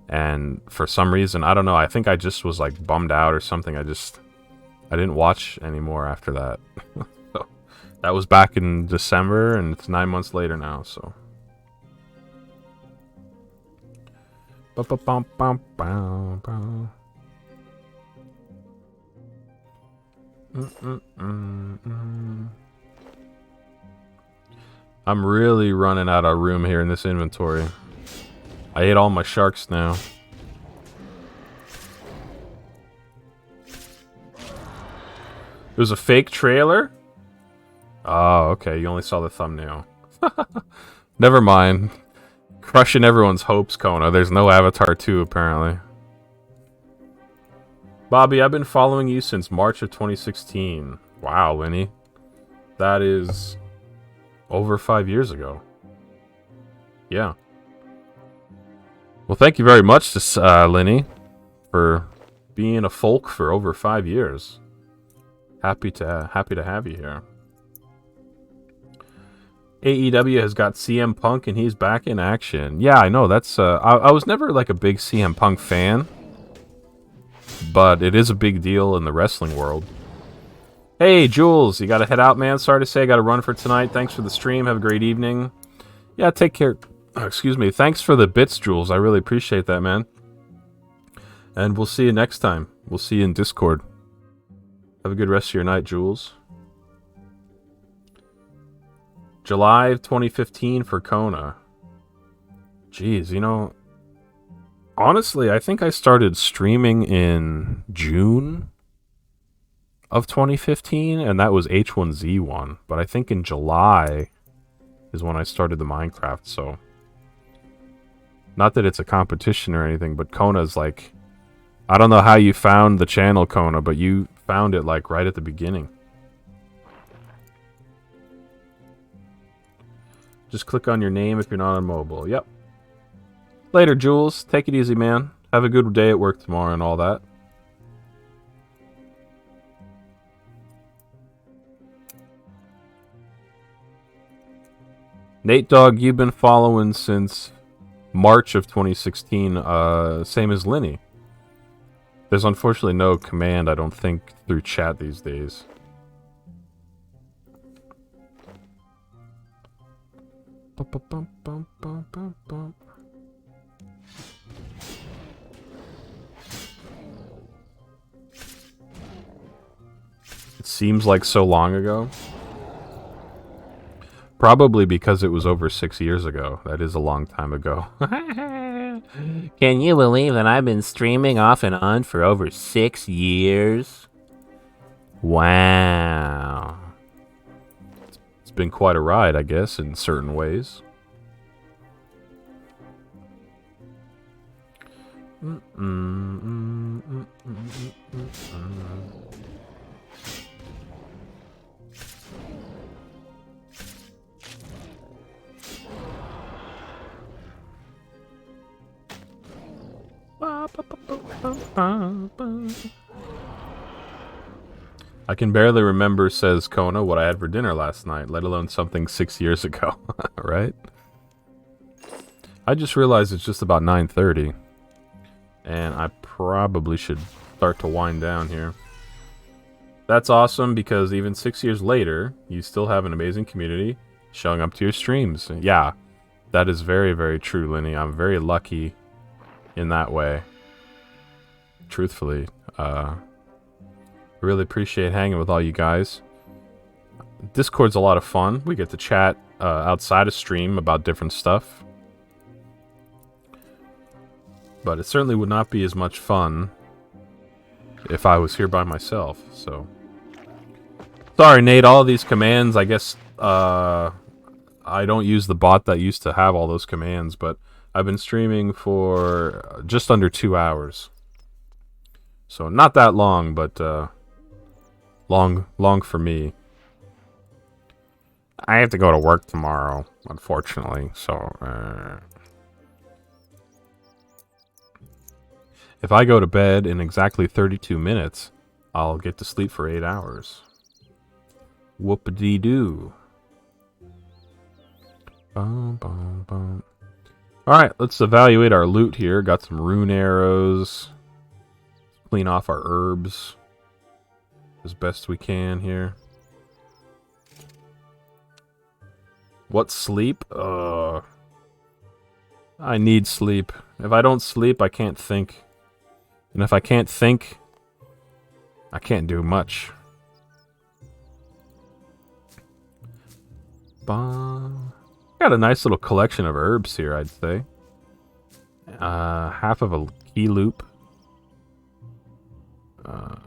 And for some reason, I don't know, I think I just was like bummed out or something. I didn't watch anymore after that. So, that was back in December, and it's 9 months later now, so. I'm really running out of room here in this inventory. I ate all my sharks now. It was a fake trailer? Oh, okay. You only saw the thumbnail. Never mind. Crushing everyone's hopes, Kona. There's no Avatar 2, apparently. Bobby, I've been following you since March of 2016. Wow, Lenny. That is over 5 years ago. Yeah. Well, thank you very much, Lenny, for being a folk for over 5 years. Happy to have you here. AEW has got CM Punk, and he's back in action. Yeah, I know. That's I was never like a big CM Punk fan, but it is a big deal in the wrestling world. Hey, Jules, you gotta head out, man. Sorry to say, I gotta run for tonight. Thanks for the stream. Have a great evening. Yeah, take care. Excuse me. Thanks for the bits, Jules. I really appreciate that, man. And we'll see you next time. We'll see you in Discord. Have a good rest of your night, Jules. July of 2015 for Kona. Jeez, you know, honestly, I think I started streaming in June of 2015, and that was H1Z1. But I think in July is when I started the Minecraft, so... Not that it's a competition or anything, but Kona's like... I don't know how you found the channel, Kona, but you found it like right at the beginning. Just click on your name if you're not on mobile. Yep. Later, Jules. Take it easy, man. Have a good day at work tomorrow and all that. Nate Dogg, you've been following since March of 2016, same as Lenny. There's unfortunately no command, I don't think, through chat these days. It seems like so long ago. Probably because it was over 6 years ago. That is a long time ago. Can you believe that I've been streaming off and on for over 6 years? Wow. It's been quite a ride, I guess, in certain ways. I can barely remember, says Kona, what I had for dinner last night, let alone something 6 years ago. Right? I just realized it's just about 9:30. And I probably should start to wind down here. That's awesome, because even 6 years later, you still have an amazing community showing up to your streams. Yeah, that is very, very true, Linny. I'm very lucky in that way. Truthfully. Really appreciate hanging with all you guys. Discord's a lot of fun. We get to chat outside of stream about different stuff. But it certainly would not be as much fun if I was here by myself, so... Sorry, Nate, all of these commands, I guess, I don't use the bot that used to have all those commands, but I've been streaming for just under 2 hours. So, not that long, but, long for me. I have to go to work tomorrow, unfortunately, so, If I go to bed in exactly 32 minutes, I'll get to sleep for 8 hours. Whoop-a-dee-doo. Bum, bum, bum. Alright, let's evaluate our loot here. Got some rune arrows. Clean off our herbs as best we can here. What sleep? I need sleep. If I don't sleep, I can't think. And if I can't think, I can't do much. Got a nice little collection of herbs here, I'd say. Half of a key loop. I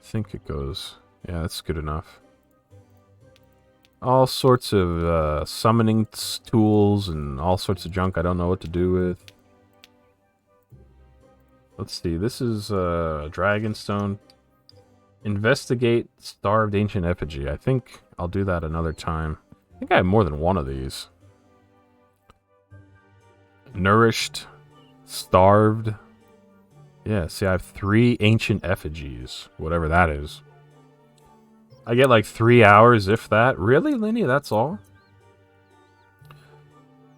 think it goes... Yeah, that's good enough. All sorts of summoning tools and all sorts of junk I don't know what to do with. Let's see, this is Dragonstone. Investigate Starved Ancient Effigy. I think I'll do that another time. I think I have more than one of these. Nourished. Starved. Yeah, see, I have 3 Ancient Effigies. Whatever that is. I get like 3 hours, if that. Really, Linny? That's all?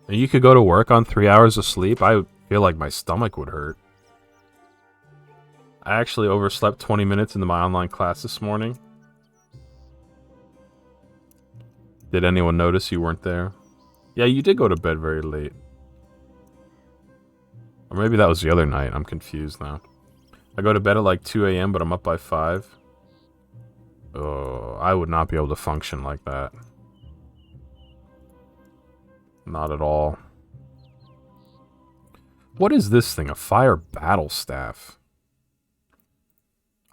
And you could go to work on 3 hours of sleep? I feel like my stomach would hurt. I actually overslept 20 minutes into my online class this morning. Did anyone notice you weren't there? Yeah, you did go to bed very late. Or maybe that was the other night. I'm confused now. I go to bed at like 2 a.m., but I'm up by 5. Oh, I would not be able to function like that. Not at all. What is this thing? A fire battle staff.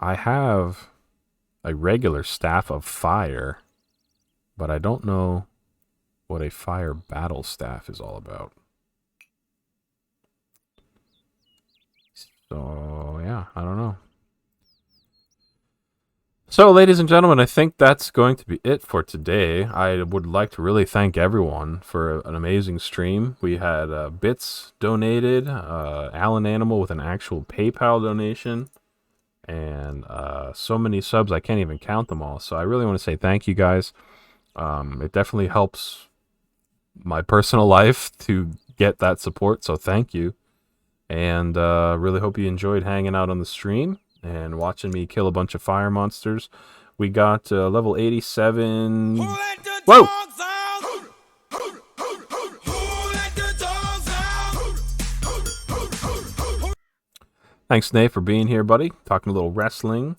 I have a regular staff of fire, but I don't know what a fire battle staff is all about. So, yeah, I don't know. So, ladies and gentlemen, I think that's going to be it for today. I would like to really thank everyone for an amazing stream. We had bits donated, Alan Animal with an actual PayPal donation, and so many subs I can't even count them all. So I really want to say thank you guys. It definitely helps my personal life to get that support, so thank you. And really hope you enjoyed hanging out on the stream and watching me kill a bunch of fire monsters. We got level 87. Whoa! Thanks, Nate, for being here, buddy. Talking a little wrestling.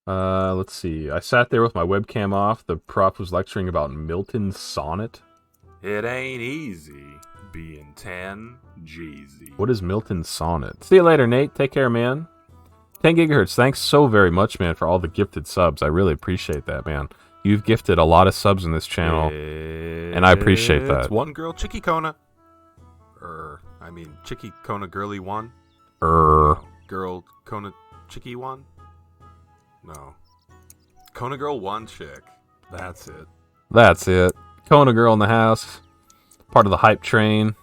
Let's see. I sat there with my webcam off. The prof was lecturing about Milton Sonnet. It ain't easy being 10 Jeezy. What is Milton Sonnet? See you later, Nate. Take care, man. 10 gigahertz. Thanks so very much, man, for all the gifted subs. I really appreciate that, man. You've gifted a lot of subs in this channel, and I appreciate that. It's one girl, Chicky Kona. Chicky Kona Girly 1. Girl Kona Chicky 1? No. Kona Girl 1 chick. That's it. That's it. Kona Girl in the house. Part of the hype train.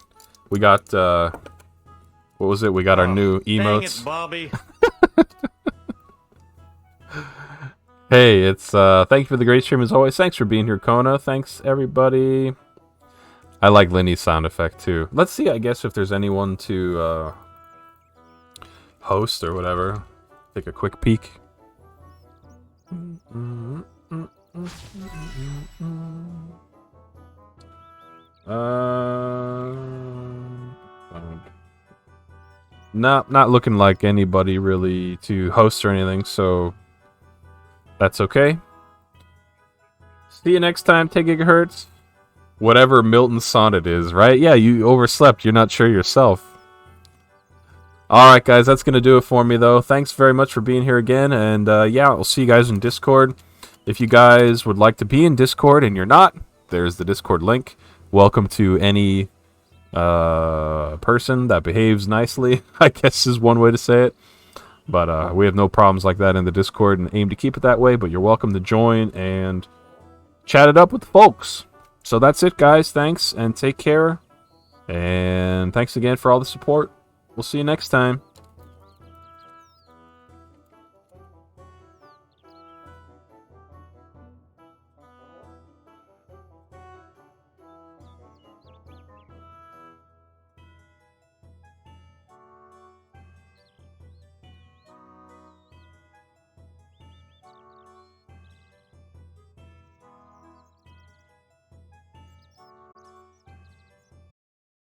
We got, what was it? We got our new emotes. Dang it, Bobby. Hey, it's thank you for the great stream as always. Thanks for being here, Kona. Thanks everybody. I like Lenny's sound effect too. Let's see, I guess, if there's anyone to host or whatever. Take a quick peek. Not looking like anybody really to host or anything, so that's okay. See you next time, 10 gigahertz. Whatever Milton sonnet is, right? Yeah, you overslept. You're not sure yourself. Alright, guys, that's going to do it for me, though. Thanks very much for being here again, and yeah, I'll see you guys in Discord. If you guys would like to be in Discord and you're not, there's the Discord link. Welcome to any person that behaves nicely, I guess is one way to say it. But we have no problems like that in the Discord and aim to keep it that way, but you're welcome to join and chat it up with the folks. So that's it, guys. Thanks, and take care. And thanks again for all the support. We'll see you next time.